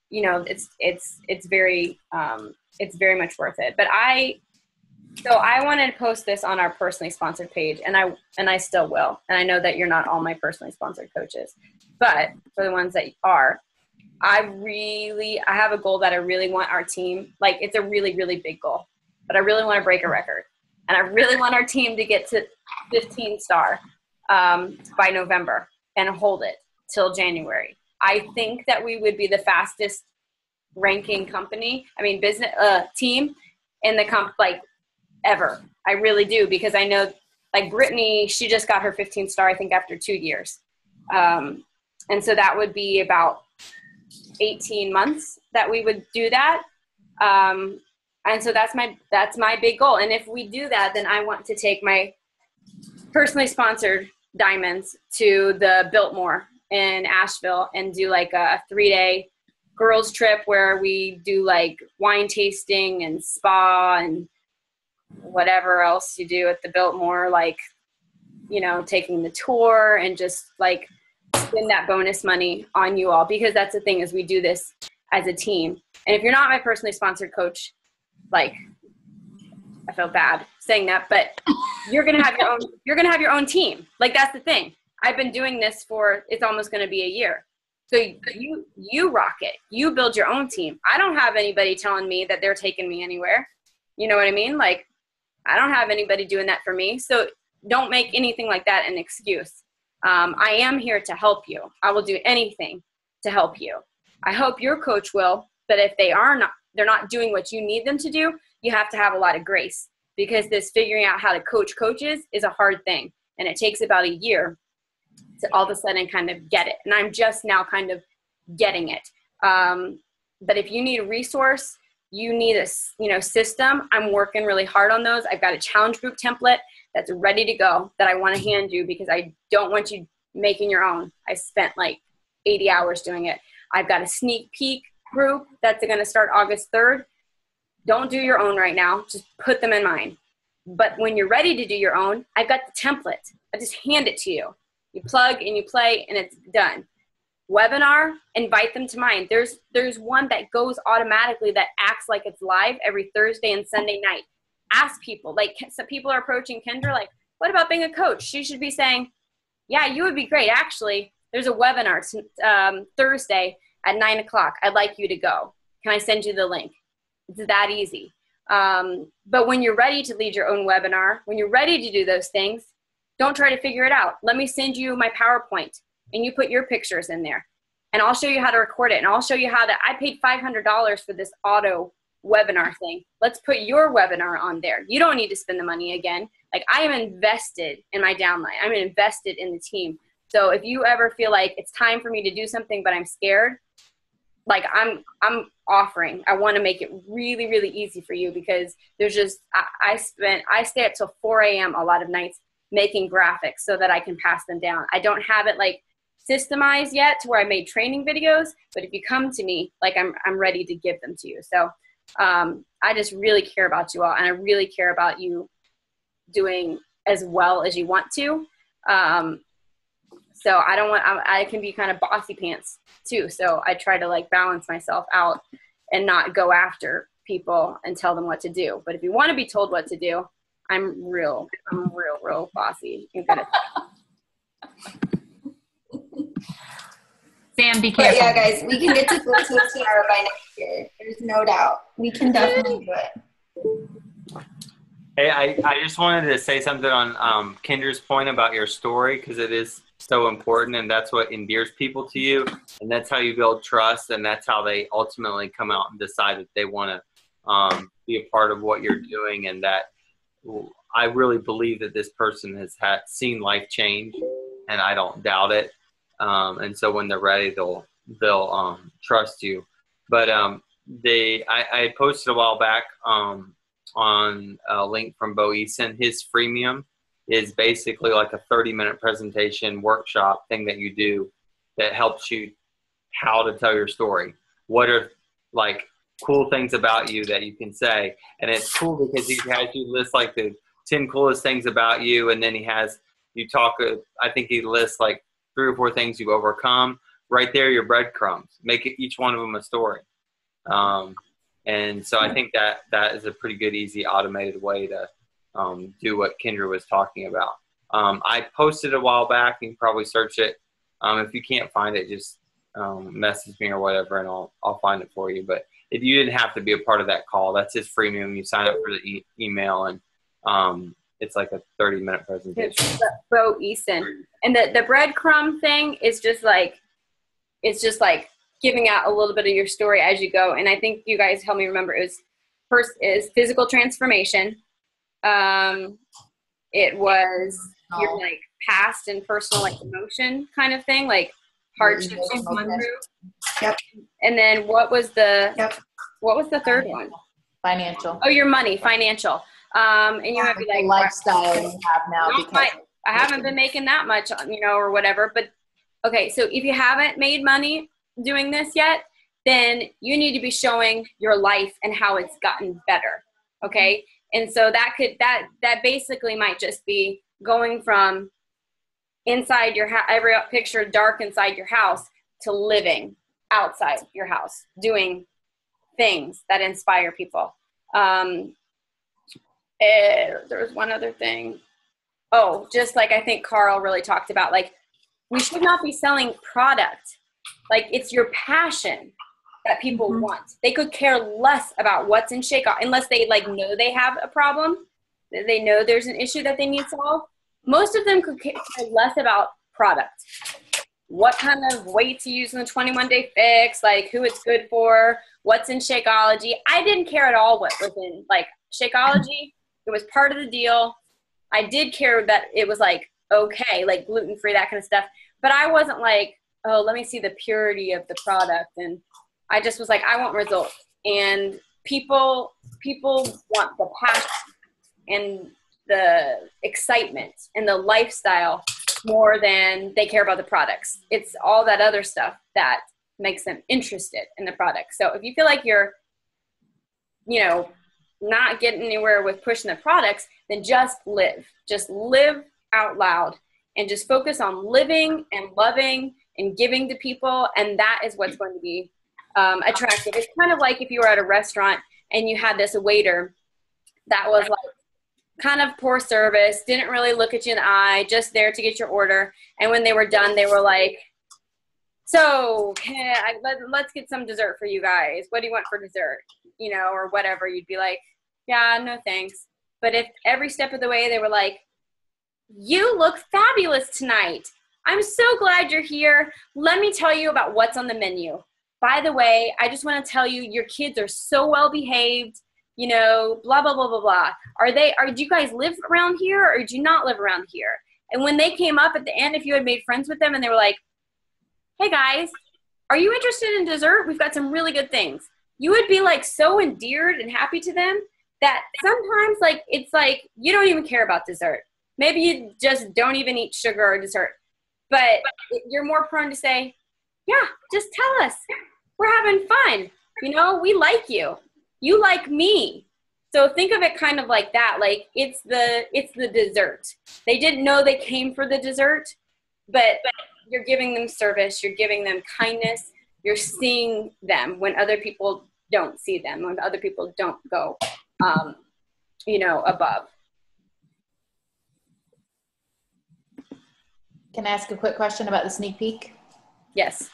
it's very much worth it. But I wanted to post this on our personally sponsored page, and I still will. And I know that you're not all my personally sponsored coaches, but for the ones that are, I have a goal that I really want our team, it's a really, really big goal, but I really want to break a record. And I really want our team to get to 15 star by November and hold it till January. I think that we would be the fastest ranking business team in the ever. I really do, because I know like Brittany, she just got her 15 star, I think, after 2 years. And so that would be about 18 months that we would do that. And so that's my big goal. And if we do that, then I want to take my personally sponsored diamonds to the Biltmore in Asheville and do like a 3-day girls trip where we do like wine tasting and spa and whatever else you do at the Biltmore, like, you know, taking the tour and just like spend that bonus money on you all, because that's the thing, is we do this as a team. And if you're not my personally sponsored coach, like, I feel bad saying that, but you're going to have your own team. Like, that's the thing. I've been doing this for, it's almost going to be a year. So you rock it. You build your own team. I don't have anybody telling me that they're taking me anywhere. You know what I mean? Like, I don't have anybody doing that for me. So don't make anything like that an excuse. I am here to help you. I will do anything to help you. I hope your coach will, but if they're not doing what you need them to do, you have to have a lot of grace, because this figuring out how to coach coaches is a hard thing. And it takes about a year to all of a sudden kind of get it. And I'm just now kind of getting it. But if you need a resource, you need a system, I'm working really hard on those. I've got a challenge group template that's ready to go that I want to hand you, because I don't want you making your own. I spent like 80 hours doing it. I've got a sneak peek group that's going to start August 3rd. Don't do your own right now. Just put them in mine. But when you're ready to do your own, I've got the template. I just hand it to you. You plug and you play and it's done. Webinar, invite them to mine. There's one that goes automatically that acts like it's live every Thursday and Sunday night. Ask people. Like, some people are approaching Kendra like, what about being a coach? She should be saying, yeah, you would be great. Actually, there's a webinar Thursday at 9 o'clock. I'd like you to go. Can I send you the link? It's that easy. But when you're ready to lead your own webinar, when you're ready to do those things, don't try to figure it out. Let me send you my PowerPoint and you put your pictures in there, and I'll show you how to record it. And I'll show you how I paid $500 for this auto webinar thing. Let's put your webinar on there. You don't need to spend the money again. Like, I am invested in my downline. I'm invested in the team. So if you ever feel like it's time for me to do something, but I'm scared, like, I'm offering. I want to make it really, really easy for you, because there's just, I stay up till 4 a.m. a lot of nights making graphics so that I can pass them down. I don't have it like systemized yet to where I made training videos, but if you come to me, like, I'm ready to give them to you. So I just really care about you all, and I really care about you doing as well as you want to. So I can be kind of bossy pants too. So I try to like balance myself out and not go after people and tell them what to do. But if you want to be told what to do, I'm real bossy. Sam, be careful. But yeah, guys, we can get to 15 star by next year. There's no doubt. We can definitely do it. Hey, I just wanted to say something on Kendra's point about your story, because it is so important, and that's what endears people to you, and that's how you build trust, and that's how they ultimately come out and decide that they want to be a part of what you're doing. And that I really believe that this person has seen life change, and I don't doubt it. And so when they're ready, they'll trust you. But I posted a while back on a link from Bo Eason. His freemium is basically like a 30-minute presentation workshop thing that you do that helps you how to tell your story. What are like cool things about you that you can say? And it's cool because he has you list like the 10 coolest things about you, and then I think he lists like 3 or 4 things you've overcome. Right there, your breadcrumbs. Make each one of them a story. And so I think that is a pretty good, easy, automated way to do what Kendra was talking about. I posted a while back. You can probably search it. If you can't find it, just message me or whatever, and I'll find it for you. But if you didn't have to be a part of that call, that's his freemium. You sign up for the email, and it's like a 30-minute presentation. It's Bo Eason. And the breadcrumb thing is just like, it's just like giving out a little bit of your story as you go. And I think you guys help me remember, first is physical transformation. It was your Oh. like past and personal like emotion kind of thing, like hardships you've gone through. Yep. And then what was the third one? Financial. Oh, your money, financial. And you might be The like, lifestyle you have now not because my- I haven't been making that much, or whatever. But okay, so if you haven't made money doing this yet, then you need to be showing your life and how it's gotten better. Okay. And so that basically might just be going from inside your house, every picture dark inside your house, to living outside your house, doing things that inspire people. There was one other thing. Oh, just like I think Carl really talked about, like we should not be selling product. Like it's your passion that people want. They could care less about what's in Shakeoff unless they like know they have a problem. They know there's an issue that they need solved. Most of them could care less about product. What kind of weight to use in the 21-day fix, like who it's good for, what's in Shakeology. I didn't care at all what was in like Shakeology. It was part of the deal. I did care that it was like okay, like gluten-free, that kind of stuff. But I wasn't like, oh, let me see the purity of the product. And I just was like, I want results. And people want the passion and the excitement and the lifestyle more than they care about the products. It's all that other stuff that makes them interested in the product. So if you feel like you're, not getting anywhere with pushing the products, then just live out loud and just focus on living and loving and giving to people. And that is what's going to be attractive. It's kind of like if you were at a restaurant and you had this waiter that was like kind of poor service, didn't really look at you in the eye, just there to get your order. And when they were done, they were like, so let's get some dessert for you guys. What do you want for dessert? Or whatever. You'd be like, yeah, no thanks. But if every step of the way they were like, you look fabulous tonight. I'm so glad you're here. Let me tell you about what's on the menu. By the way, I just want to tell you, your kids are so well behaved, blah, blah, blah, blah, blah. Do you guys live around here or do you not live around here? And when they came up at the end, if you had made friends with them and they were like, hey guys, are you interested in dessert? We've got some really good things. You would be like so endeared and happy to them that sometimes like, it's like, you don't even care about dessert. Maybe you just don't even eat sugar or dessert, but you're more prone to say, yeah, just tell us. We're having fun. We like you. You like me. So think of it kind of like that. Like it's the dessert. They didn't know they came for the dessert, but you're giving them service. You're giving them kindness. You're seeing them when other people don't see them, when other people don't go, above. Can I ask a quick question about the sneak peek? Yes.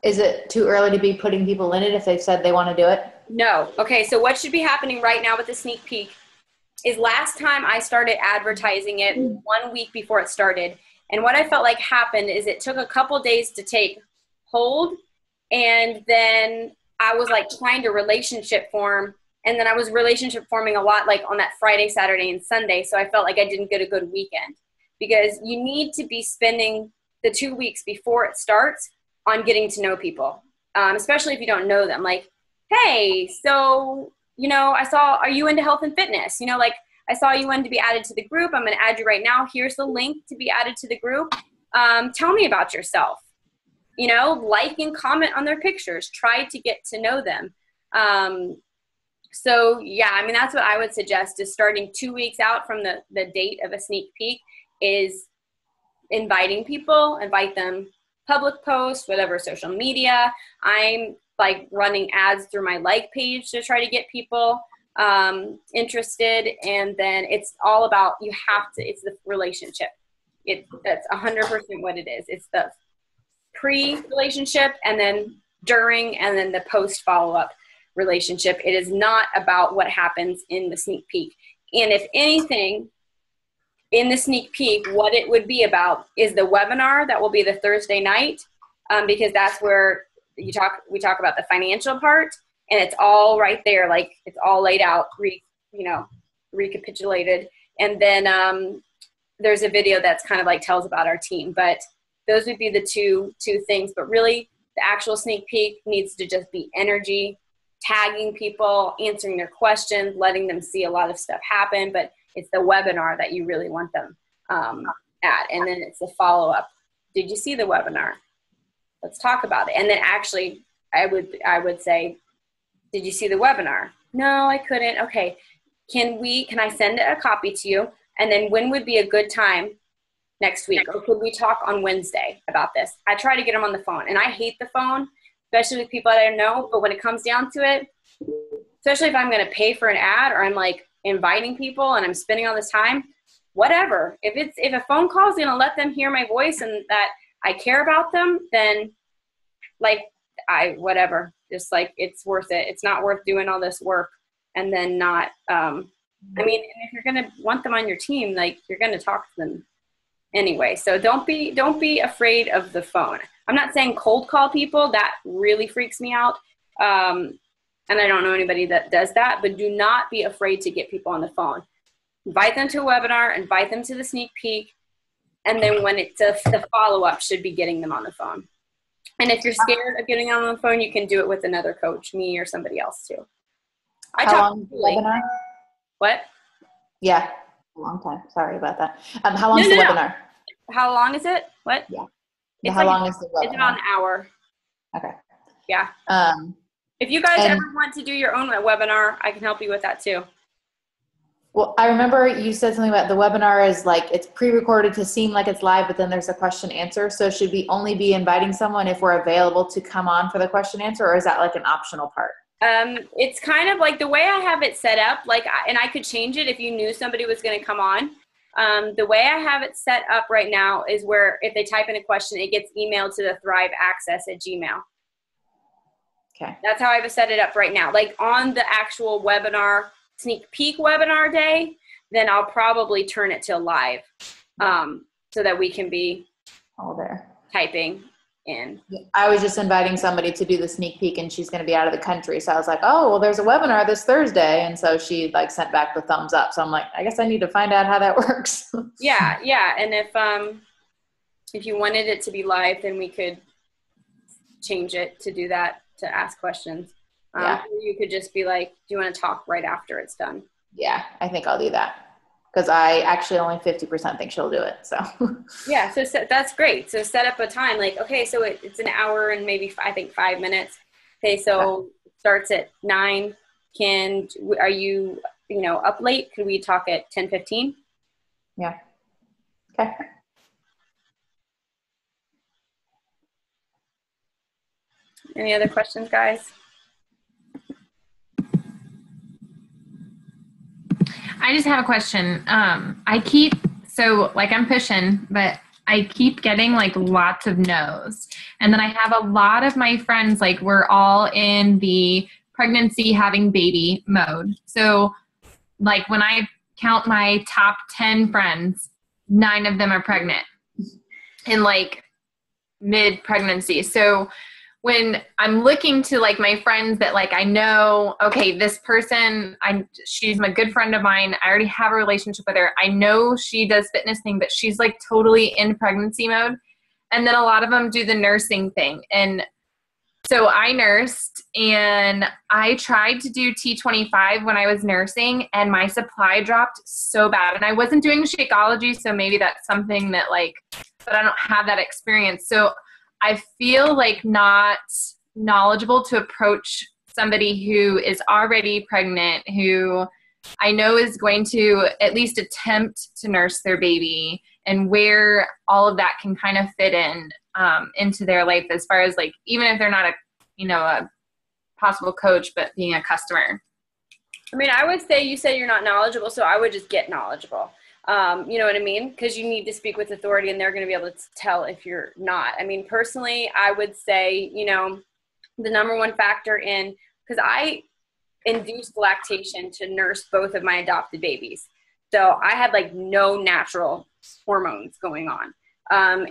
Is it too early to be putting people in it if they've said they want to do it? No. Okay, so what should be happening right now with the sneak peek is last time I started advertising it 1 week before it started. And what I felt like happened is it took a couple days to take hold. And then I was like trying to relationship form. And then I was relationship forming a lot like on that Friday, Saturday, and Sunday. So I felt like I didn't get a good weekend because you need to be spending the 2 weeks before it starts on getting to know people, especially if you don't know them. Like, hey, so, are you into health and fitness? Like I saw you wanted to be added to the group. I'm going to add you right now. Here's the link to be added to the group. Tell me about yourself. Like and comment on their pictures. Try to get to know them. So yeah, that's what I would suggest is starting 2 weeks out from the date of a sneak peek is invite them, public post, whatever, social media. I'm like running ads through my like page to try to get people interested. And then it's all about, it's the relationship. That's 100% what it is. It's the pre-relationship and then during and then the post follow-up relationship. It is not about what happens in the sneak peek. And if anything, in the sneak peek, what it would be about is the webinar that will be the Thursday night, because that's where we talk about the financial part, and it's all right there. Like it's all laid out, recapitulated And then there's a video that's kind of like tells about our team. But those would be the two things. But really, the actual sneak peek needs to just be energy, tagging people, answering their questions, letting them see a lot of stuff happen. But it's the webinar that you really want them at. And then it's the follow-up. Did you see the webinar? Let's talk about it. And then actually, I would say, did you see the webinar? No, I couldn't. Okay. Can I send a copy to you? And then when would be a good time next week? Or could we talk on Wednesday about this? I try to get them on the phone. And I hate the phone, especially with people that I know. But when it comes down to it, especially if I'm going to pay for an ad or I'm like inviting people and I'm spending all this time, whatever. If a phone call is going to let them hear my voice and that I care about them, then like whatever. Just like it's worth it. It's not worth doing all this work and then not I mean, if you're going to want them on your team, like you're going to talk to them anyway. So don't be afraid of the phone. I'm not saying cold call people. That really freaks me out. And I don't know anybody that does that, but do not be afraid to get people on the phone. Invite them to a webinar, invite them to the sneak peek. And then when it's the follow-up should be getting them on the phone. And if you're scared of getting them on the phone, you can do it with another coach, me or somebody else too. How long is the webinar? What? Yeah, a long time. Sorry about that. How long is the webinar? How long is it? What? Yeah. How long is the webinar? It's about an hour. Okay. Yeah. If you guys ever want to do your own webinar, I can help you with that too. Well, I remember you said something about the webinar is like it's pre-recorded to seem like it's live, but then there's a question answer. So should we only be inviting someone if we're available to come on for the question answer, or is that like an optional part? It's kind of like the way I have it set up, and I could change it if you knew somebody was going to come on. The way I have it set up right now is where if they type in a question, it gets emailed to the Thrive Access at Gmail. Okay. That's how I've set it up right now. Like on the actual webinar, sneak peek webinar day, then I'll probably turn it to live so that we can be all there typing in. I was just inviting somebody to do the sneak peek and she's going to be out of the country. So I was like, oh, well, there's a webinar this Thursday. And so she like sent back the thumbs up. So I'm like, I guess I need to find out how that works. Yeah. And if you wanted it to be live, then we could change it to do that, to ask questions. Or you could just be like, do you want to talk right after it's done? Yeah, I think I'll do that. Because I actually only 50% think she'll do it. So yeah, so that's great. So set up a time like, okay, so it's an hour and maybe I think 5 minutes. Okay, so it starts at 9. Are you up late? Could we talk at 10:15? Yeah. Okay. Any other questions, guys? I just have a question. I'm pushing, but I keep getting like lots of no's. And then I have a lot of my friends, like we're all in the pregnancy, having baby mode. So like when I count my top 10 friends, 9 of them are pregnant in like mid pregnancy. So when I'm looking to like my friends that like I know, okay, this person, she's my good friend of mine. I already have a relationship with her. I know she does fitness thing, but she's like totally in pregnancy mode. And then a lot of them do the nursing thing. And so I nursed and I tried to do T25 when I was nursing and my supply dropped so bad. And I wasn't doing Shakeology, so maybe that's something that like, but I don't have that experience. So I feel like not knowledgeable to approach somebody who is already pregnant, who I know is going to at least attempt to nurse their baby, and where all of that can kind of fit in into their life as far as like, even if they're not a possible coach, but being a customer. I mean, I would say you said you're not knowledgeable, so I would just get knowledgeable. You know what I mean? Because you need to speak with authority and they're going to be able to tell if you're not. I mean, personally, I would say, the number one factor because I induced lactation to nurse both of my adopted babies. So I had like no natural hormones going on.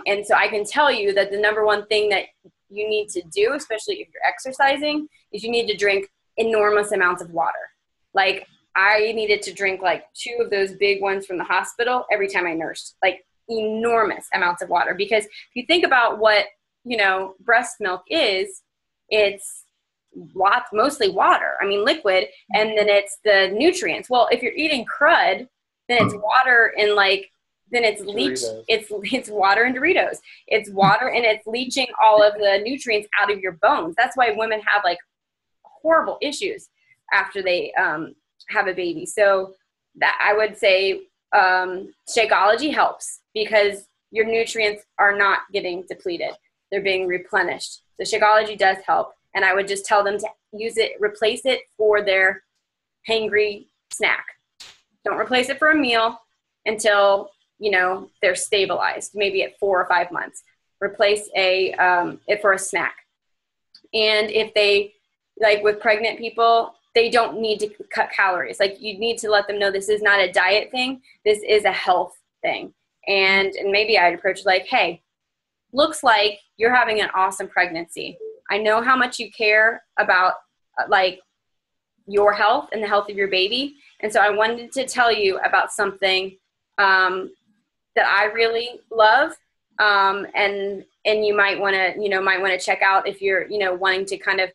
And so I can tell you that the number one thing that you need to do, especially if you're exercising, is you need to drink enormous amounts of water. Like I needed to drink like 2 of those big ones from the hospital every time I nursed, like enormous amounts of water. Because if you think about what, breast milk is, it's mostly water. I mean, liquid, and then it's the nutrients. Well, if you're eating crud, then it's water and then it's leach. It's water and Doritos. It's water and it's leaching all of the nutrients out of your bones. That's why women have like horrible issues after they have a baby. So that I would say Shakeology helps because your nutrients are not getting depleted. They're being replenished. So Shakeology does help. And I would just tell them to use it, replace it for their hangry snack. Don't replace it for a meal until, they're stabilized, maybe at 4 or 5 months. Replace it for a snack. And if they, like with pregnant people, they don't need to cut calories. Like you need to let them know this is not a diet thing. This is a health thing. And maybe I'd approach like, hey, looks like you're having an awesome pregnancy. I know how much you care about like your health and the health of your baby. And so I wanted to tell you about something that I really love. And you might want to, check out if you're, wanting to kind of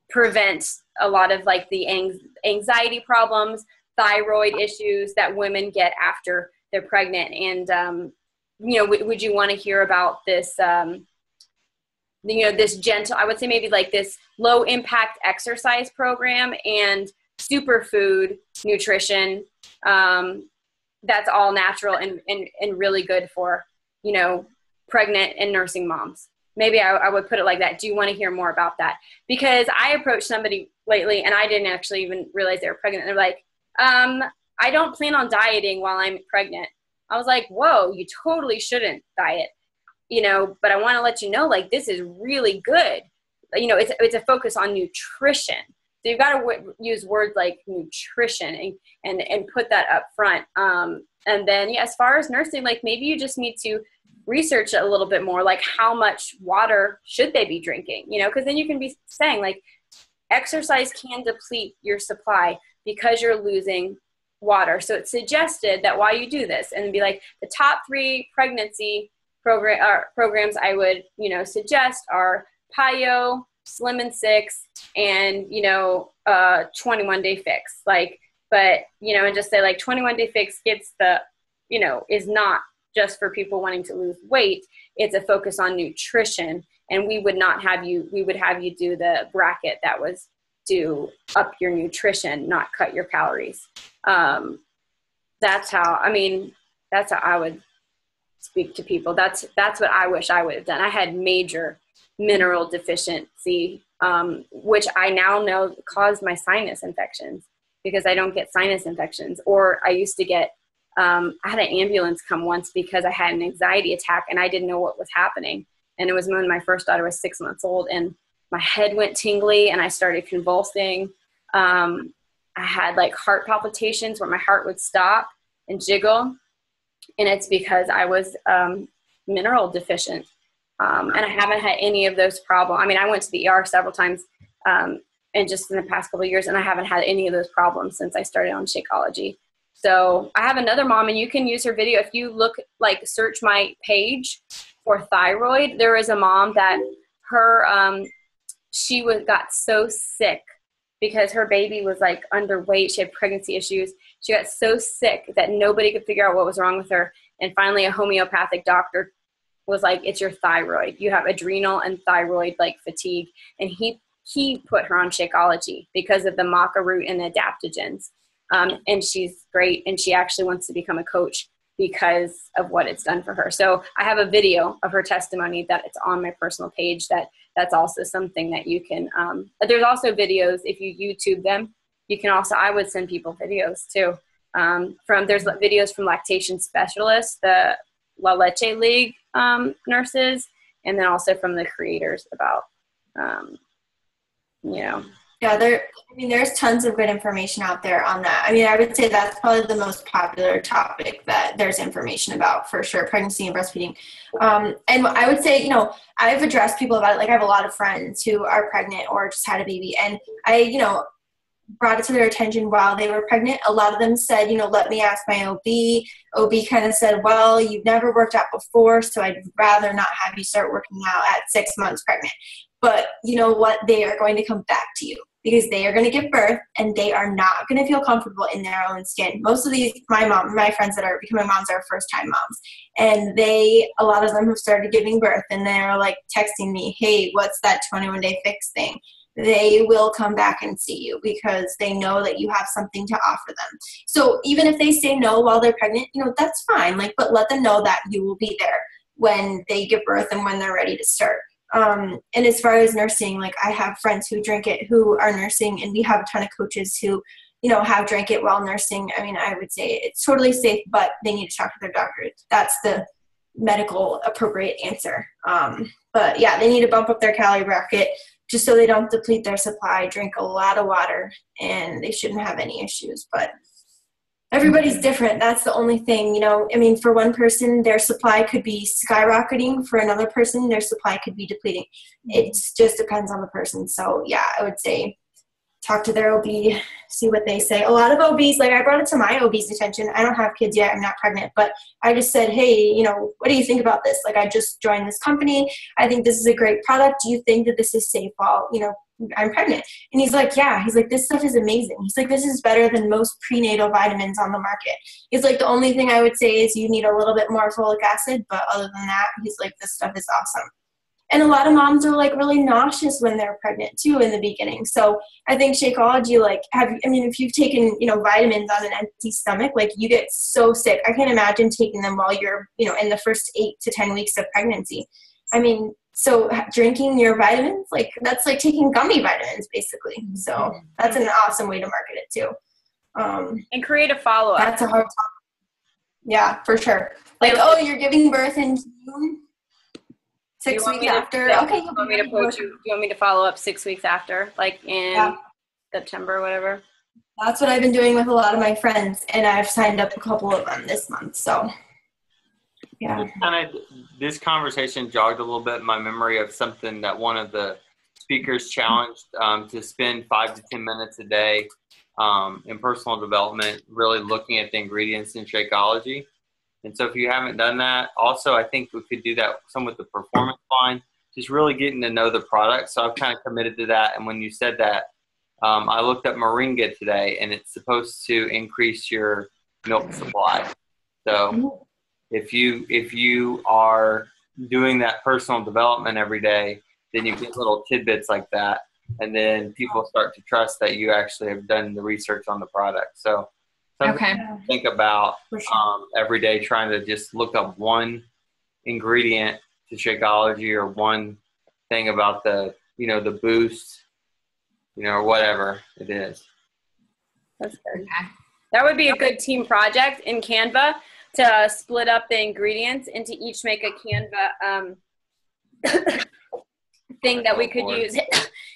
prevent a lot of like the anxiety problems, thyroid issues that women get after they're pregnant. And, would you want to hear about this, this gentle, I would say maybe like this low impact exercise program and superfood nutrition that's all natural and really good for, pregnant and nursing moms. Maybe I would put it like that. Do you want to hear more about that? Because I approached somebody lately and I didn't actually even realize they were pregnant. They're like, I don't plan on dieting while I'm pregnant. I was like, whoa, you totally shouldn't diet. But I want to let you know, like, this is really good. It's a focus on nutrition. So you've got to use words like nutrition and put that up front. And then, as far as nursing, like maybe you just need to research a little bit more, like how much water should they be drinking, because then you can be saying like exercise can deplete your supply because you're losing water. So it's suggested that while you do this and be like the top 3 pregnancy programs I would, suggest are PiYo, Slim and Six, and, 21 Day Fix. And just say like 21 Day Fix gets the, is not just for people wanting to lose weight. It's a focus on nutrition. And we would have you do the bracket that was to up your nutrition, not cut your calories. That's how I would speak to people. That's what I wish I would have done. I had major mineral deficiency, which I now know caused my sinus infections because I don't get sinus infections. Or I used to get, I had an ambulance come once because I had an anxiety attack and I didn't know what was happening. And it was when my first daughter was 6 months old and my head went tingly and I started convulsing. I had like heart palpitations where my heart would stop and jiggle. And it's because I was mineral deficient. And I haven't had any of those problems. I mean, I went to the ER several times and just in the past couple of years, and I haven't had any of those problems since I started on Shakeology. So I have another mom, and you can use her video. If you search my page for thyroid, there is a mom that she got so sick because her baby was like underweight. She had pregnancy issues. She got so sick that nobody could figure out what was wrong with her. And finally a homeopathic doctor was like, it's your thyroid. You have adrenal and thyroid fatigue. And he put her on Shakeology because of the maca root and the adaptogens. And she's great. And she actually wants to become a coach because of what it's done for her. So I have a video of her testimony that it's on my personal page. That's also something that you can, there's also videos, if you YouTube them, you can also, I would send people videos too. There's videos from lactation specialists, the La Leche League nurses, and then also from the creators about, Yeah, there's tons of good information out there on that. I mean, I would say that's probably the most popular topic that there's information about for sure, pregnancy and breastfeeding. And I would say, I've addressed people about it. Like I have a lot of friends who are pregnant or just had a baby. And brought it to their attention while they were pregnant. A lot of them said, let me ask my OB. OB kind of said, well, you've never worked out before, so I'd rather not have you start working out at 6 months pregnant. But you know what? They are going to come back to you because they are going to give birth and they are not going to feel comfortable in their own skin. Most of these, my friends that are becoming moms are first-time moms. And a lot of them have started giving birth and they're like texting me, hey, what's that 21-day fix thing? They will come back and see you because they know that you have something to offer them. So even if they say no while they're pregnant, that's fine. But let them know that you will be there when they give birth and when they're ready to start. And as far as nursing, I have friends who drink it who are nursing, and we have a ton of coaches who, have drank it while nursing. I mean, I would say it's totally safe, but they need to talk to their doctor. That's the medical appropriate answer. But yeah, they need to bump up their calorie bracket just so they don't deplete their supply, drink a lot of water, and they shouldn't have any issues. But everybody's different. That's the only thing, for one person, their supply could be skyrocketing. For another person, their supply could be depleting. It just depends on the person. So yeah, I would say talk to their OB, see what they say. A lot of OBs, I brought it to my OB's attention. I don't have kids yet. I'm not pregnant, but I just said, hey, what do you think about this? I just joined this company. I think this is a great product. Do you think that this is safe while, I'm pregnant? And he's like, yeah. He's like, this stuff is amazing. He's like, this is better than most prenatal vitamins on the market. He's like, the only thing I would say is you need a little bit more folic acid, but other than that, he's like, this stuff is awesome. And a lot of moms are really nauseous when they're pregnant too in the beginning. So I think Shakeology, if you've taken, vitamins on an empty stomach, you get so sick. I can't imagine taking them while you're, in the first 8 to 10 weeks of pregnancy. So drinking your vitamins, that's like taking gummy vitamins basically. So that's an awesome way to market it too. And create a follow-up. That's a hard topic. Yeah, for sure. You're giving birth in June? 6 weeks after. Okay. Do you want me to follow up 6 weeks after, in September or whatever? That's what I've been doing with a lot of my friends, and I've signed up a couple of them this month. So, yeah. This conversation jogged a little bit in my memory of something that one of the speakers challenged to spend 5 to 10 minutes a day in personal development, really looking at the ingredients in Shakeology. And so if you haven't done that, also I think we could do that some with the performance line, just really getting to know the product. So I've kind of committed to that. And when you said that, I looked up Moringa today, and it's supposed to increase your milk supply. So if you are doing that personal development every day, then you get little tidbits like that. And then people start to trust that you actually have done the research on the product. So think about every day, trying to just look up one ingredient to Shakeology or one thing about the boost, or whatever it is. That's good. Okay. That would be a good team project in Canva to split up the ingredients and to each make a Canva thing that we could use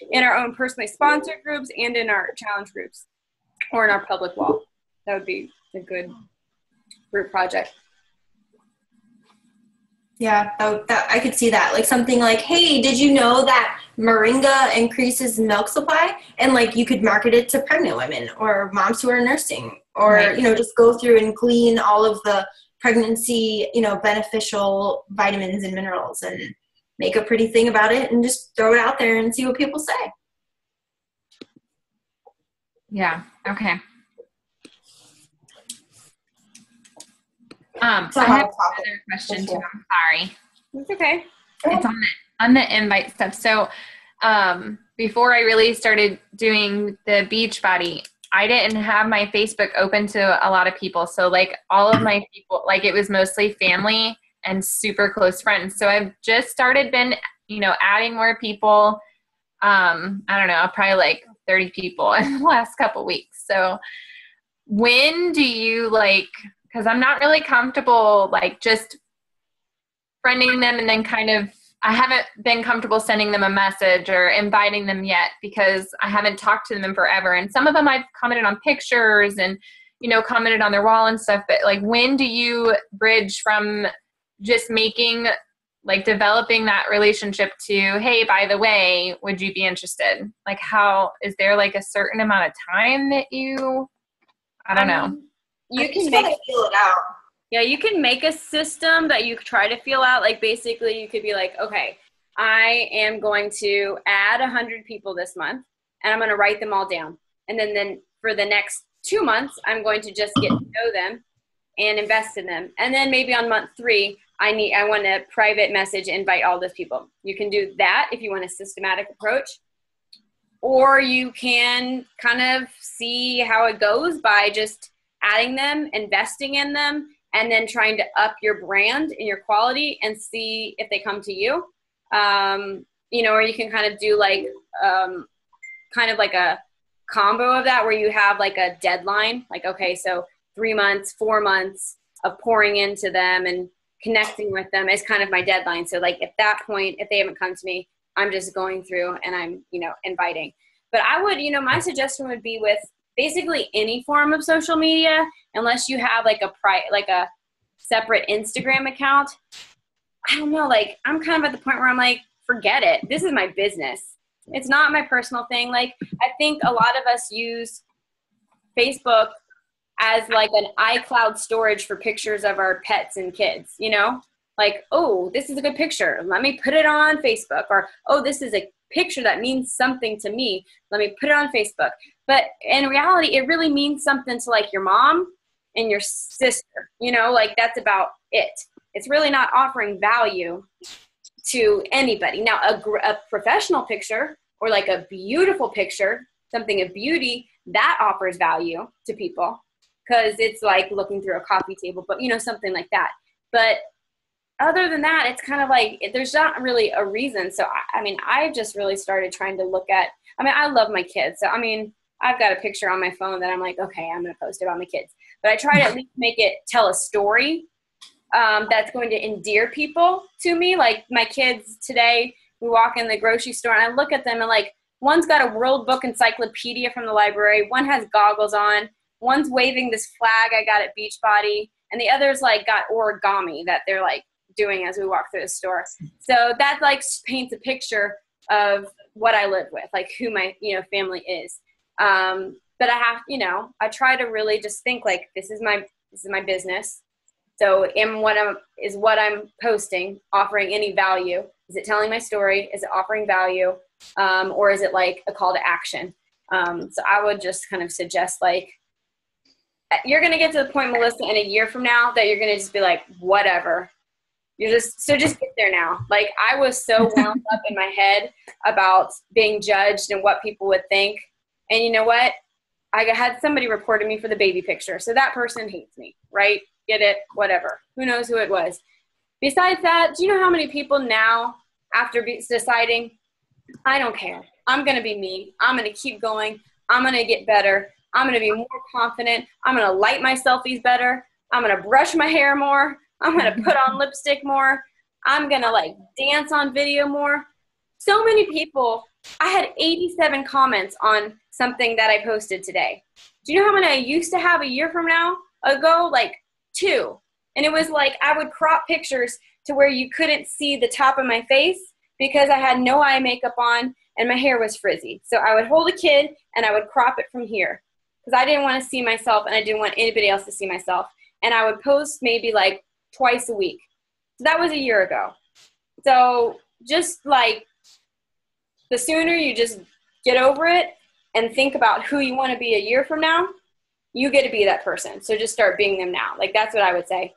in our own personally sponsored groups and in our challenge groups or in our public wall. That would be a good group project. Yeah, I could see that. Something like, hey, did you know that Moringa increases milk supply? And you could market it to pregnant women or moms who are nursing, or, just go through and glean all of the pregnancy, beneficial vitamins and minerals and make a pretty thing about it and just throw it out there and see what people say. Yeah. Okay. I have another question too. I'm sorry. It's okay. It's on the invite stuff. So before I really started doing the Beachbody, I didn't have my Facebook open to a lot of people. So all of my people, it was mostly family and super close friends. So I've just started adding more people. I don't know, probably 30 people in the last couple weeks. So when do you because I'm not really comfortable just friending them and then I haven't been comfortable sending them a message or inviting them yet because I haven't talked to them in forever. And some of them I've commented on pictures and, commented on their wall and stuff. But when do you bridge from just making like developing that relationship to, hey, by the way, would you be interested? Like how, is there like a certain amount of time that I don't know. You can feel it out. Yeah, you can make a system that you try to feel out. Like basically you could be like, okay, I am going to add 100 people this month and I'm going to write them all down. And then for the next 2 months, I'm going to just get to know them and invest in them. And then maybe on month 3, I want a private message, invite all those people. You can do that if you want a systematic approach. Or you can kind of see how it goes by just adding them, investing in them, and then trying to up your brand and your quality and see if they come to you. Or you can kind of do like kind of like a combo of that where you have like a deadline, like, okay, so 3 months, 4 months of pouring into them and connecting with them is kind of my deadline. So like at that point, if they haven't come to me, I'm just going through and I'm, inviting. But I would, my suggestion would be with basically any form of social media, unless you have like a separate Instagram account. I don't know, like I'm kind of at the point where I'm like, forget it. This is my business. It's not my personal thing. Like I think a lot of us use Facebook as like an iCloud storage for pictures of our pets and kids, like, oh, this is a good picture. Let me put it on Facebook. Or, oh, this is a picture that means something to me. Let me put it on Facebook. But in reality, it really means something to like your mom and your sister, like that's about it. It's really not offering value to anybody. Now, a professional picture or like a beautiful picture, something of beauty, that offers value to people because it's like looking through a coffee table, but something like that. But other than that, it's kind of like there's not really a reason. So, I've just really started trying to look at, I love my kids. So, I've got a picture on my phone that I'm like, okay, I'm going to post about my kids. But I try to at least make it tell a story that's going to endear people to me. Like my kids today, we walk in the grocery store and I look at them and like one's got a World Book Encyclopedia from the library. One has goggles on. One's waving this flag I got at Beachbody. And the other's like got origami that they're like doing as we walk through the store. So that like paints a picture of what I live with, like who my, family is. But I have, I try to really just think like, this is my business. So is what I'm posting offering any value? Is it telling my story? Is it offering value? Or is it like a call to action? So I would just kind of suggest like, you're going to get to the point, Melissa, in a year from now that you're going to just be like, whatever. Just get there now. Like I was so wound up in my head about being judged and what people would think. And you know what? I had somebody reported me for the baby picture. So that person hates me, right? Get it? Whatever. Who knows who it was? Besides that, do you know how many people now, after deciding, I don't care. I'm going to be me. I'm going to keep going. I'm going to get better. I'm going to be more confident. I'm going to light my selfies better. I'm going to brush my hair more. I'm going to put on lipstick more. I'm going to like dance on video more. So many people. I had 87 comments on something that I posted today. Do you know how many I used to have a year ago? Like 2. And it was like I would crop pictures to where you couldn't see the top of my face because I had no eye makeup on and my hair was frizzy. So I would hold a kid and I would crop it from here because I didn't want to see myself and I didn't want anybody else to see myself. And I would post maybe like twice a week. So that was a year ago. So just like the sooner you just get over it and think about who you want to be a year from now, you get to be that person. So just start being them now. Like that's what I would say.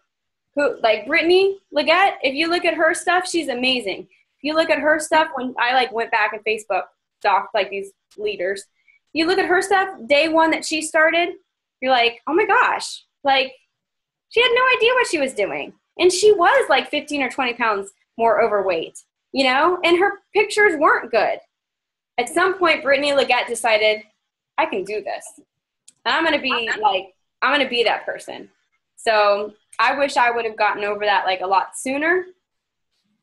Like Brittany Leggett, if you look at her stuff, she's amazing. If you look at her stuff, when I like went back and Facebook stalked like these leaders, you look at her stuff, day one that she started, you're like, oh my gosh, like she had no idea what she was doing. And she was like 15 or 20 pounds more overweight, and her pictures weren't good. At some point, Brittany Leggett decided, I can do this. And I'm going to be that person. So I wish I would have gotten over that like a lot sooner.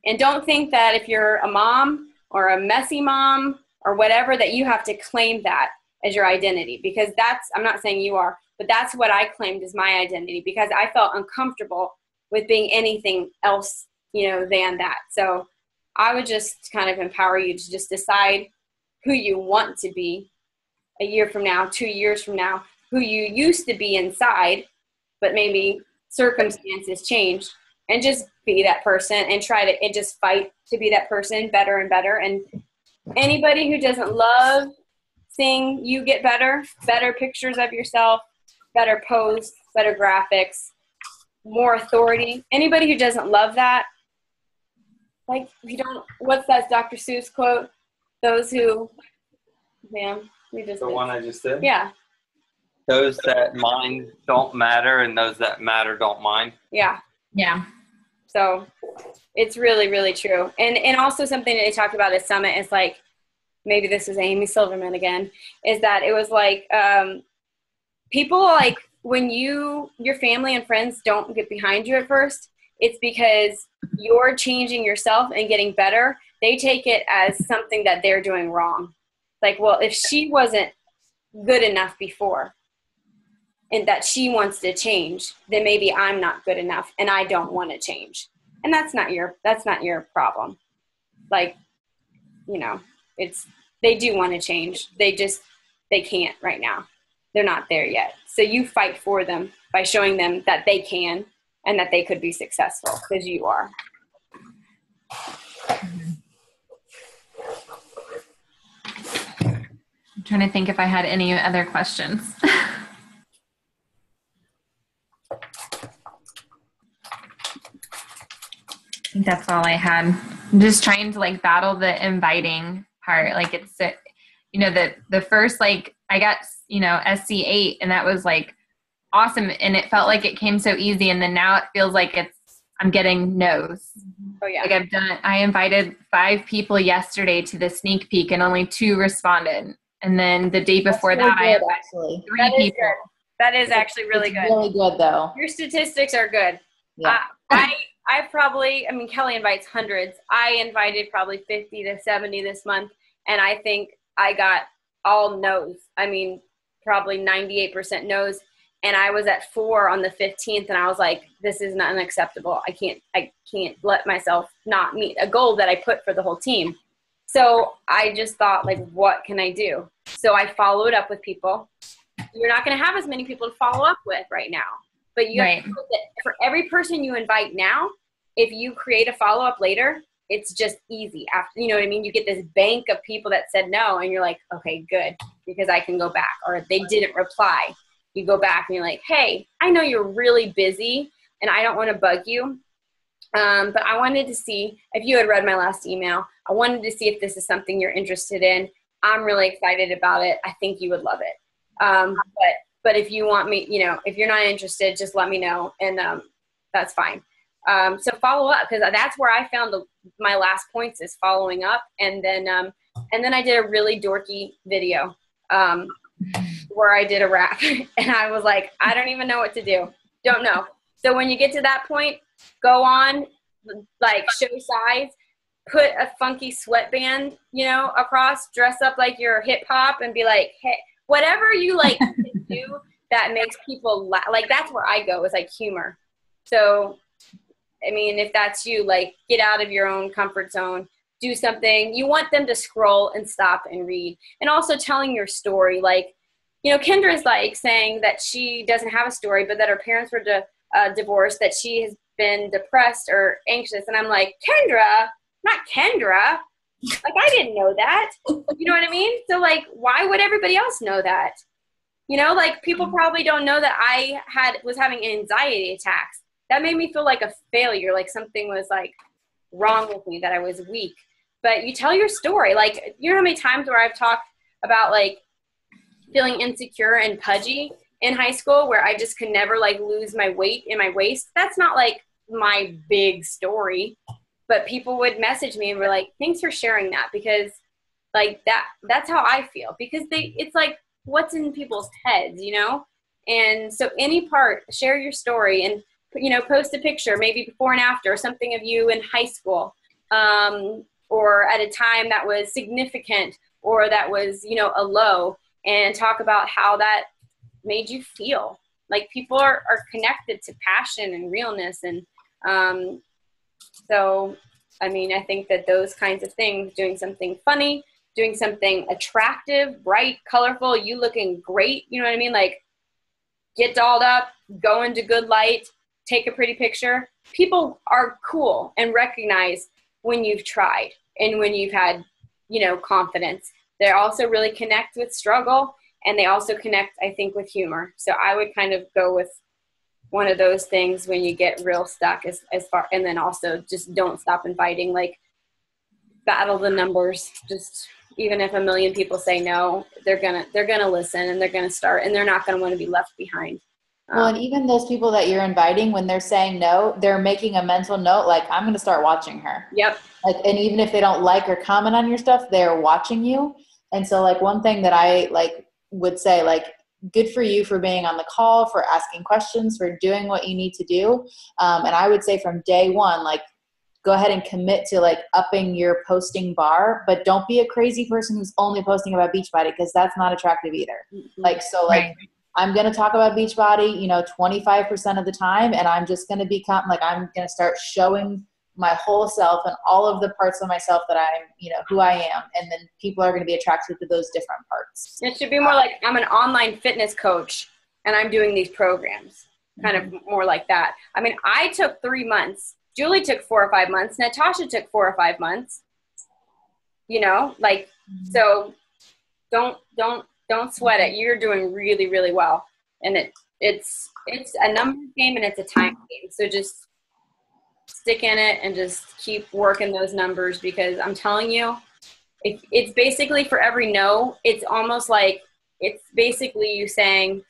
And don't think that if you're a mom or a messy mom or whatever, that you have to claim that as your identity, because I'm not saying you are, but that's what I claimed as my identity because I felt uncomfortable with being anything else than that. So I would just kind of empower you to just decide who you want to be a year from now, 2 years from now, who you used to be inside, but maybe circumstances change, and just be that person and just fight to be that person better and better. And anybody who doesn't love seeing you get better pictures of yourself, better posts, better graphics, more authority, anybody who doesn't love that, like, what's that Dr. Seuss quote? Those who, the one I just did? Yeah. Those that mind don't matter, and those that matter don't mind. Yeah. Yeah. So it's really, really true. And also something that they talked about at Summit is like, maybe this is Amy Silverman again, is that it was like, people, like, when your family and friends don't get behind you at first, it's because you're changing yourself and getting better. They take it as something that they're doing wrong. Like, well, if she wasn't good enough before and that she wants to change, then maybe I'm not good enough and I don't want to change. And that's not your problem. Like, they do want to change. They can't right now. They're not there yet. So you fight for them by showing them that they can and that they could be successful, because you are. I'm trying to think if I had any other questions. I think that's all I had. I'm just trying to like battle the inviting part. Like, it's, the first, like, I got, SC8, and that was like awesome. And it felt like it came so easy. And then now it feels like I'm getting no's. Oh yeah. Like I invited 5 people yesterday to the sneak peek and only 2 responded. And then the day before that, I invited actually 3 people. Good. That is actually really good. Really good though. Your statistics are good. Yeah. I probably, Kelly invites hundreds. I invited probably 50 to 70 this month. And I think I got all no's. Probably 98% no's. And I was at 4 on the 15th, and I was like, this is not unacceptable. I can't let myself not meet a goal that I put for the whole team. So I just thought, like, what can I do? So I followed up with people. You're not going to have as many people to follow up with right now. But you have to know that for every person you invite now, if you create a follow-up later, it's just easy. After, you know what I mean? You get this bank of people that said no, and you're like, okay, good, because I can go back. Or they didn't reply. You go back and you're like, hey, I know you're really busy and I don't want to bug you. But I wanted to see if you had read my last email. I wanted to see if this is something you're interested in. I'm really excited about it. I think you would love it. But if you want me, if you're not interested, just let me know. And that's fine. So follow up, because that's where I found my last points is following up. And then I did a really dorky video. Where I did a rap, and I was like, I don't even know what to do. Don't know. So when you get to that point, go on, like, show size, put a funky sweatband, across, dress up like you're hip hop, and be like, hey, whatever you like to do that makes people laugh. Like, that's where I go, is like humor. So, if that's you, like, get out of your own comfort zone, do something. You want them to scroll and stop and read. And also telling your story, like, Kendra's like saying that she doesn't have a story, but that her parents were divorced, that she has been depressed or anxious. And I'm like, Kendra, not Kendra. Like, I didn't know that. You know what I mean? So, like, why would everybody else know that? Like, people probably don't know that I was having anxiety attacks. That made me feel like a failure, like something was, like, wrong with me, that I was weak. But you tell your story. Like, you know how many times where I've talked about, like, feeling insecure and pudgy in high school, where I just could never, like, lose my weight in my waist? That's not, like, my big story. But people would message me and were like, thanks for sharing that, because, like, that's how I feel. Because it's like, what's in people's heads, And so any part, share your story and, post a picture, maybe before and after, or something of you in high school, or at a time that was significant, or that was, a low, and talk about how that made you feel. Like, people are connected to passion and realness, and So, I mean, I think that those kinds of things, doing something funny, doing something attractive, bright, colorful, you looking great, you know what I mean? Like, get dolled up, go into good light, take a pretty picture. People are cool and recognize when you've tried and when you've had, confidence. They also really connect with struggle, and they also connect, I think, with humor. So I would kind of go with one of those things when you get real stuck as far, and then also just don't stop inviting, like, battle the numbers. Just even if 1 million people say no, they're gonna listen, and they're gonna start, and they're not gonna want to be left behind. Well, and even those people that you're inviting, when they're saying no, they're making a mental note, like, I'm going to start watching her. Yep. Like, and even if they don't like or comment on your stuff, they're watching you. And so, like, one thing that I would say, like, good for you for being on the call, for asking questions, for doing what you need to do. And I would say from day one, like, go ahead and commit to, like, upping your posting bar, but don't be a crazy person who's only posting about Beachbody, because that's not attractive either. Mm-hmm. Like, so, like, right. I'm going to talk about Beachbody, 25% of the time, and I'm just going to become, like, I'm going to start showing my whole self and all of the parts of myself that I'm, who I am. And then people are going to be attracted to those different parts. It should be more like, I'm an online fitness coach and I'm doing these programs, kind of more like that. I mean, I took 3 months. Julie took 4 or 5 months. Natasha took 4 or 5 months, so don't sweat it. You're doing really, really well. And it's a numbers game, and it's a time game. So just stick in it and just keep working those numbers, because I'm telling you, it's basically for every no, it's almost like it's basically you saying,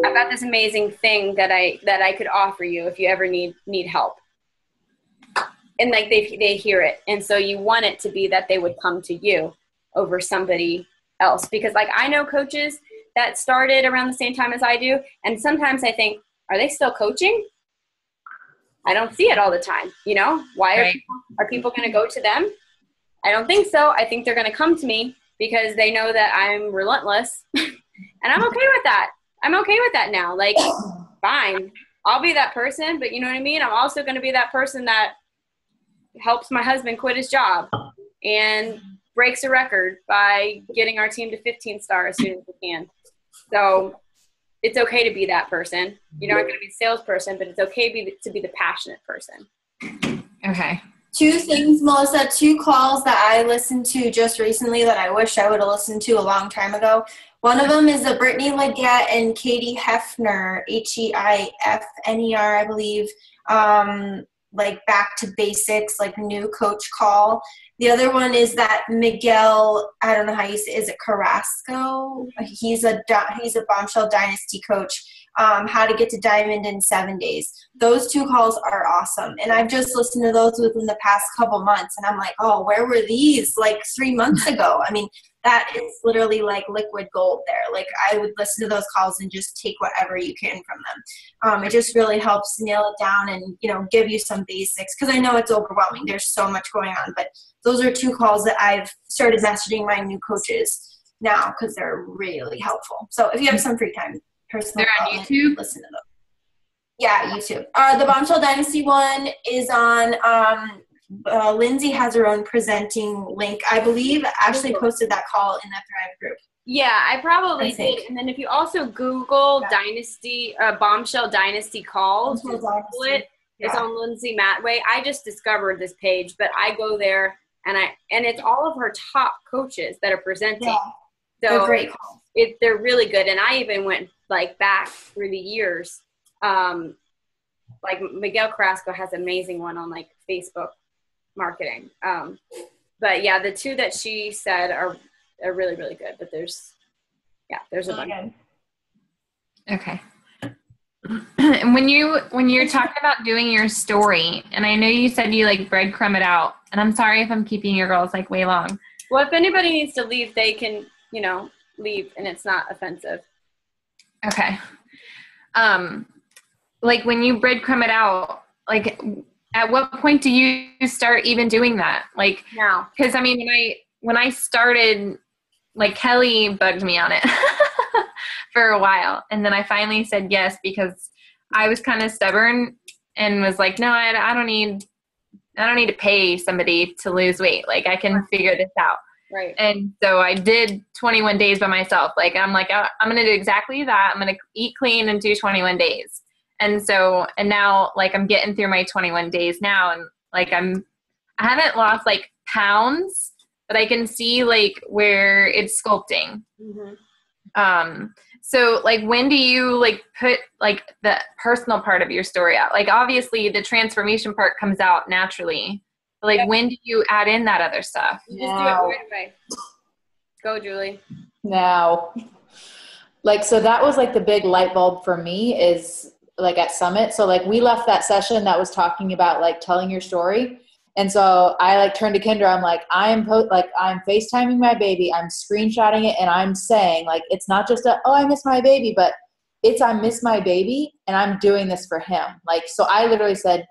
I've got this amazing thing that I could offer you if you ever need help. And like they hear it. And so you want it to be that they would come to you over somebody else, because like I know coaches that started around the same time as I do, and sometimes I think, are they still coaching? I don't see it all the time. Why are people going to go to them? I don't think so. I think they're going to come to me because they know that I'm relentless, and I'm okay with that. I'm okay with that now. Like, fine, I'll be that person, but you know what I mean? I'm also going to be that person that helps my husband quit his job and breaks a record by getting our team to 15 stars as soon as we can. So it's okay to be that person. You're not going to be a salesperson, but it's okay to be the passionate person. Okay. 2 things, Melissa, 2 calls that I listened to just recently that I wish I would have listened to a long time ago. One of them is the Brittany Leggett and Katie Hefner, Heifner, I believe, like back to basics, like new coach call. The other one is that Miguel, I don't know how you say, is it Carrasco? He's a Bombshell Dynasty coach. How to get to Diamond in 7 days. Those 2 calls are awesome. And I've just listened to those within the past couple months. And I'm like, oh, where were these like 3 months ago? I mean, that is literally like liquid gold there. Like I would listen to those calls and just take whatever you can from them. It just really helps nail it down and, give you some basics. Because I know it's overwhelming. There's so much going on. But those are 2 calls that I've started messaging my new coaches now because they're really helpful. So if you have some free time, they're on YouTube? Listen to them. Yeah, YouTube. The Bombshell Dynasty one is on Lindsay has her own presenting link. I believe Ashley posted that call in the Thrive group. Yeah, I probably did. And then if you also Google Dynasty, Bombshell Dynasty calls, it's on Lindsay Matway. I just discovered this page, but I go there and it's all of her top coaches that are presenting. Yeah. So they're great calls. They're really good. And I even went like back through the years. Like Miguel Carrasco has an amazing one on like Facebook marketing. But yeah, the 2 that she said are really, really good. But there's a bunch. Okay. And when you're talking about doing your story, and I know you said you like breadcrumb it out, and I'm sorry if I'm keeping your girls like way long. Well, if anybody needs to leave, they can, leave, and it's not offensive. Okay. Like when you breadcrumb it out, like at what point do you start even doing that? Like now, because I mean, when I started, like Kelly bugged me on it for a while, and then I finally said yes because I was kind of stubborn and was like, no, I don't need to pay somebody to lose weight. Like, I can figure this out. Right. And so I did 21 days by myself. Like, I'm like, I'm going to do exactly that. I'm going to eat clean and do 21 days. And so, and now, like, I'm getting through my 21 days now. And like, I haven't lost like pounds, but I can see like where it's sculpting. So like, when do you like put like the personal part of your story out? Like, obviously the transformation part comes out naturally. But like, when do you add in that other stuff? You just do it right away. Go, Julie. Now, like, so that was like the big light bulb for me is like at Summit. So like we left that session that was talking about like telling your story. And so I like turned to Kendra. I'm like, I'm FaceTiming my baby. I'm screenshotting it. And I'm saying like, it's not just I miss my baby, but it's, I miss my baby and I'm doing this for him. Like, so I literally said,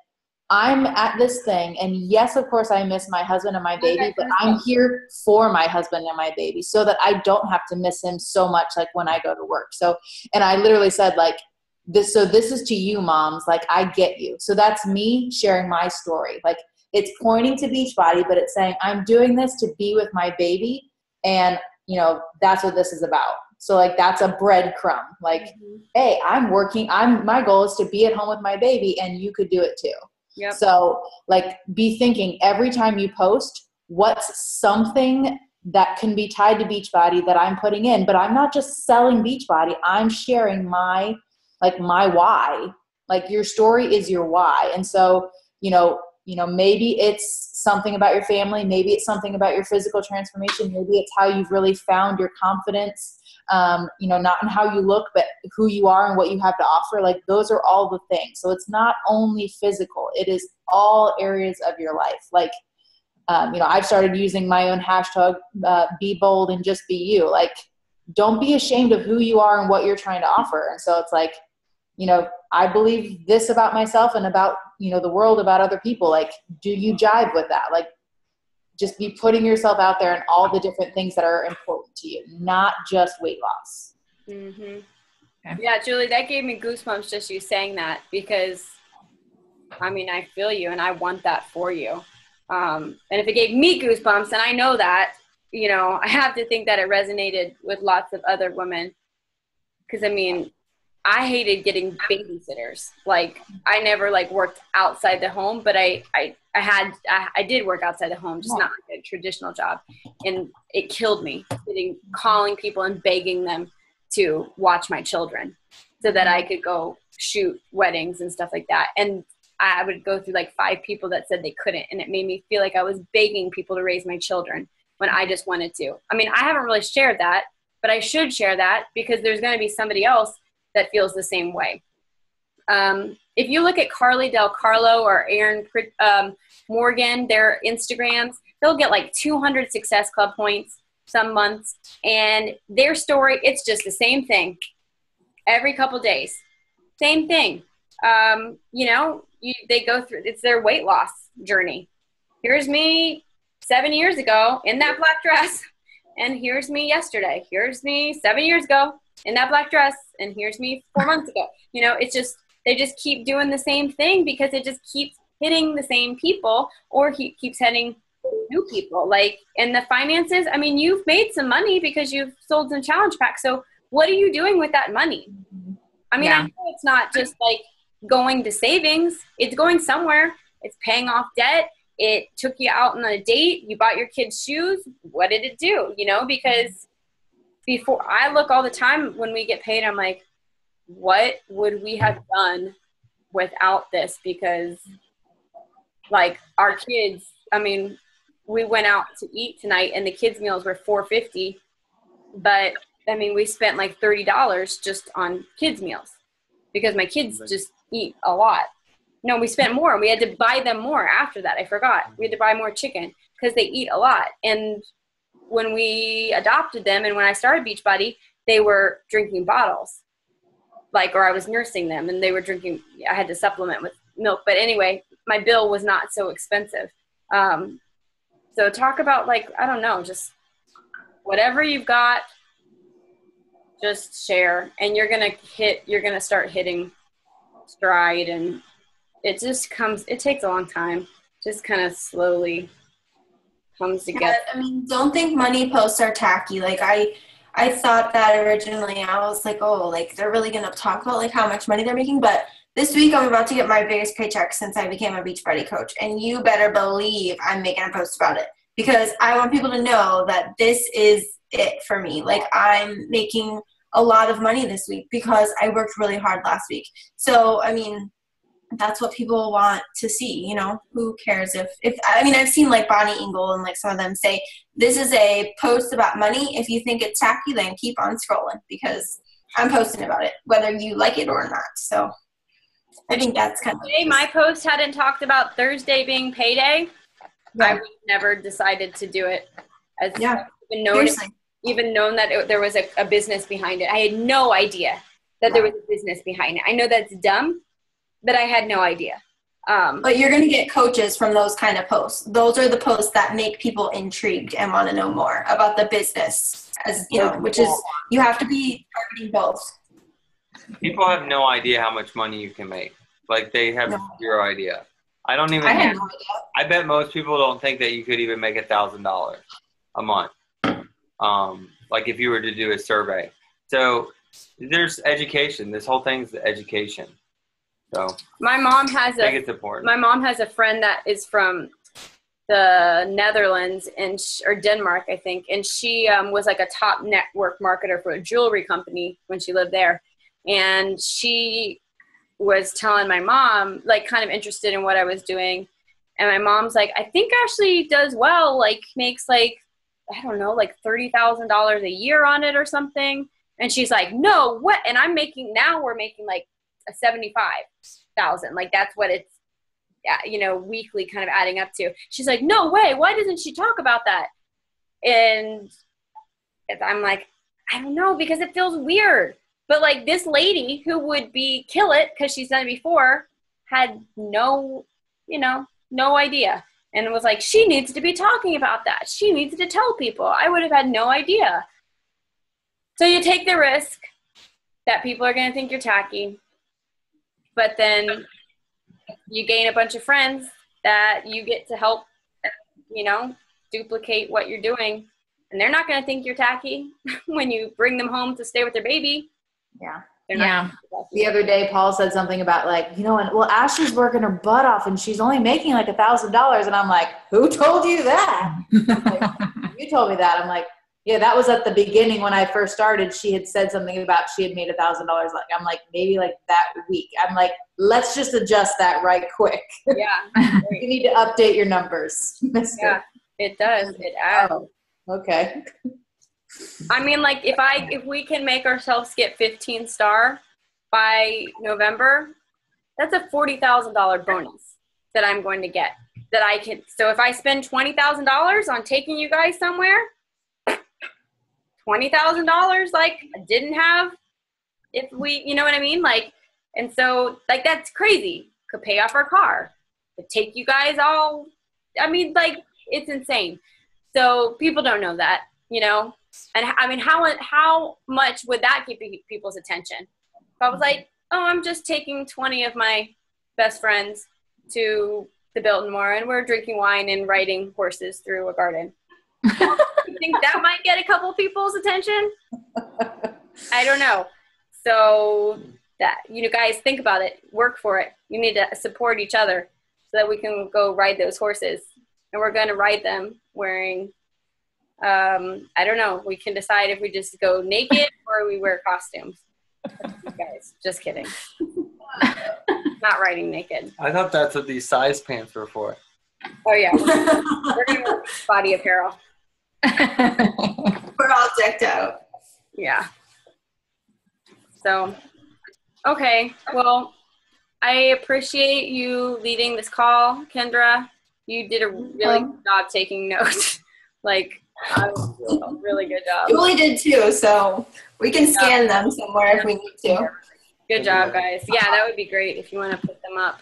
I'm at this thing, and yes, of course, I miss my husband and my baby, but I'm here for my husband and my baby so that I don't have to miss him so much, like when I go to work. So, and I literally said like this, so this is to you moms, like I get you. So that's me sharing my story. Like it's pointing to Beachbody, but it's saying I'm doing this to be with my baby. And you know, that's what this is about. So like, that's a breadcrumb. Like, hey, my goal is to be at home with my baby, and you could do it too. Yep. So like be thinking every time you post, what's something that can be tied to Beachbody that I'm putting in, but I'm not just selling Beachbody. I'm sharing my why. Like your story is your why. And so, you know, maybe it's something about your family. Maybe it's something about your physical transformation. Maybe it's how you've really found your confidence. You know, not in how you look, but who you are and what you have to offer. Like those are all the things. So it's not only physical, it is all areas of your life. Like, you know, I've started using my own hashtag, be bold and just be you. Like, don't be ashamed of who you are and what you're trying to offer. And so it's like, you know, I believe this about myself and about, you know, the world, about other people. Like, do you jive with that? Like, just be putting yourself out there and all the different things that are important to you, not just weight loss. Mm-hmm. Okay. Yeah, Julie, that gave me goosebumps just you saying that, because I mean, I feel you and I want that for you. And if it gave me goosebumps, and I know that, you know, I have to think that it resonated with lots of other women. Because I mean, I hated getting babysitters. Like I never like worked outside the home, but I did work outside the home, just not like a traditional job. And it killed me calling people and begging them to watch my children so that I could go shoot weddings and stuff like that. And I would go through like 5 people that said they couldn't. And it made me feel like I was begging people to raise my children when I just wanted to. I mean, I haven't really shared that, but I should share that because there's going to be somebody else that feels the same way. If you look at Carly Del Carlo or Aaron Morgan, their Instagrams, they'll get like 200 Success Club points some months. And their story, it's just the same thing every couple days. Same thing. You know, they go through, it's their weight loss journey. Here's me 7 years ago in that black dress. And here's me yesterday. Here's me 7 years ago in that black dress. And here's me 4 months ago. You know, it's just, they just keep doing the same thing because it just keeps hitting the same people, or he keeps hitting new people. Like in the finances, I mean, you've made some money because you've sold some challenge packs. So what are you doing with that money? I mean, I know it's not just like going to savings. It's going somewhere. It's paying off debt. It took you out on a date. You bought your kids shoes. What did it do? You know, because before, I look all the time when we get paid, I'm like, what would we have done without this? Because like our kids, I mean, we went out to eat tonight and the kids' meals were $4.50, but I mean, we spent like $30 just on kids' meals because my kids just eat a lot. No, we spent more. We had to buy them more after that. I forgot. We had to buy more chicken because they eat a lot. And when we adopted them and when I started Beachbody, they were drinking bottles. Like, or I was nursing them and they were drinking, I had to supplement with milk. But anyway, my bill was not so expensive. So talk about like, I don't know, just whatever you've got, just share. And you're going to start hitting stride and it just comes, it takes a long time. Just kind of slowly comes together. Yeah, I mean, don't think money posts are tacky. Like I thought that originally. I was like, oh, like they're really gonna talk about like how much money they're making. But this week I'm about to get my biggest paycheck since I became a Beachbody coach, and you better believe I'm making a post about it because I want people to know that this is it for me. Like I'm making a lot of money this week because I worked really hard last week. So I mean, that's what people want to see, you know. Who cares if I mean, I've seen like Bonnie Engel and like some of them say this is a post about money. If you think it's tacky, then keep on scrolling because I'm posting about it whether you like it or not. So I think that's kind of Today, my post hadn't talked about Thursday being payday. I would never decided to do it as even known that there was a business behind it. I had no idea that there was a business behind it. I know that's dumb, but I had no idea. But you're going to get coaches from those kind of posts. Those are the posts that make people intrigued and want to know more about the business, as you know, which is you have to be targeting both. People have no idea how much money you can make. Like they have zero idea. I don't even. I had no idea. I bet most people don't think that you could even make $1,000 a month. Like if you were to do a survey. So there's education. This whole thing's education. So my mom has I think it's important. My mom has a friend that is from the Netherlands or Denmark, I think, and she was like a top network marketer for a jewelry company when she lived there, and she was telling my mom, like, kind of interested in what I was doing, and my mom's like, I think Ashley does well, like makes like, I don't know, like $30,000 a year on it or something, and she's like, no, what? And we're making like a 75,000, like that's what it's, you know, weekly kind of adding up to. She's like, no way, why doesn't she talk about that? And I'm like, I don't know, because it feels weird. But like this lady who would kill it because she's done it before had no idea, and was like, she needs to be talking about that, she needs to tell people. I would have had no idea. So you take the risk that people are going to think you're tacky, but then you gain a bunch of friends that you get to help, you know, duplicate what you're doing. And they're not going to think you're tacky when you bring them home to stay with their baby. Yeah. Yeah. The other day, Paul said something about like, you know, well, Ashley's working her butt off and she's only making like $1,000. And I'm like, who told you that? Like, you told me that. I'm like, yeah, that was at the beginning when I first started. She had said something about she had made $1,000. Like, I'm like, maybe like that week. I'm like, let's just adjust that right quick. Yeah. You need to update your numbers. Yeah, it does. It adds. Oh, okay. I mean, like if we can make ourselves get 15 star by November, that's a $40,000 bonus that I'm going to get. That I can. So if I spend $20,000 on taking you guys somewhere, $20,000 like I didn't have if we, you know what I mean? Like, and so like that's crazy. Could pay off our car, could take you guys all. I mean, like it's insane. So people don't know that, you know. And I mean, how much would that keep people's attention? If I was like, oh, I'm just taking 20 of my best friends to the Biltmore and we're drinking wine and riding horses through a garden. You think that might get a couple people's attention? I don't know. So that, you know, guys, think about it. Work for it. You need to support each other so that we can go ride those horses. And we're going to ride them wearing, I don't know. We can decide if we just go naked or we wear costumes. Guys, just kidding. Not riding naked. I thought that's what these size pants were for. Oh, yeah. We're going to wear body apparel. We're all decked out. Yeah. So, okay. Well, I appreciate you leading this call, Kendra. You did a really good job taking notes. Like, a really good job. Julie did too, so we can scan them somewhere if we need to. Good job, guys. Yeah, that would be great if you want to put them up.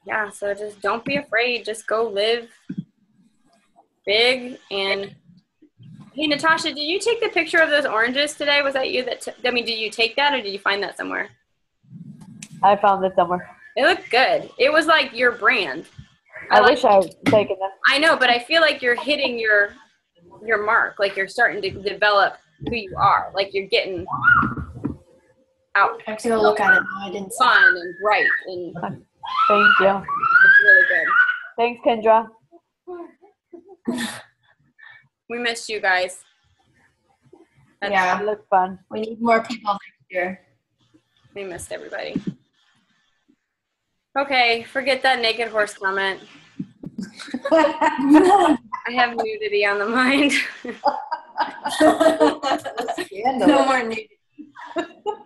Yeah, so just don't be afraid. Just go live big. And hey, Natasha, did you take the picture of those oranges today? Was that you that did you take that or did you find that somewhere? I found it somewhere. It looked good. It was like your brand. I wish I had taken them. I know, but I feel like you're hitting your mark. Like you're starting to develop who you are. Like you're getting out. I have to go look at it now. I didn't see. Fun and bright, and Thank you. it's really good. Thanks, Kendra. We missed you guys. Yeah, It looked fun. we need more people next year. We missed everybody. Okay, forget that naked horse comment. I have nudity on the mind. No more nudity.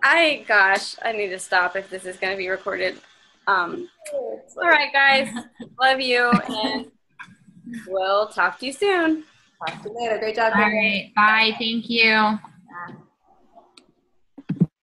I need to stop if this is going to be recorded. All right, guys. Love you, and we'll talk to you soon. Talk to you later. Great job. All right. Bye. Thank you.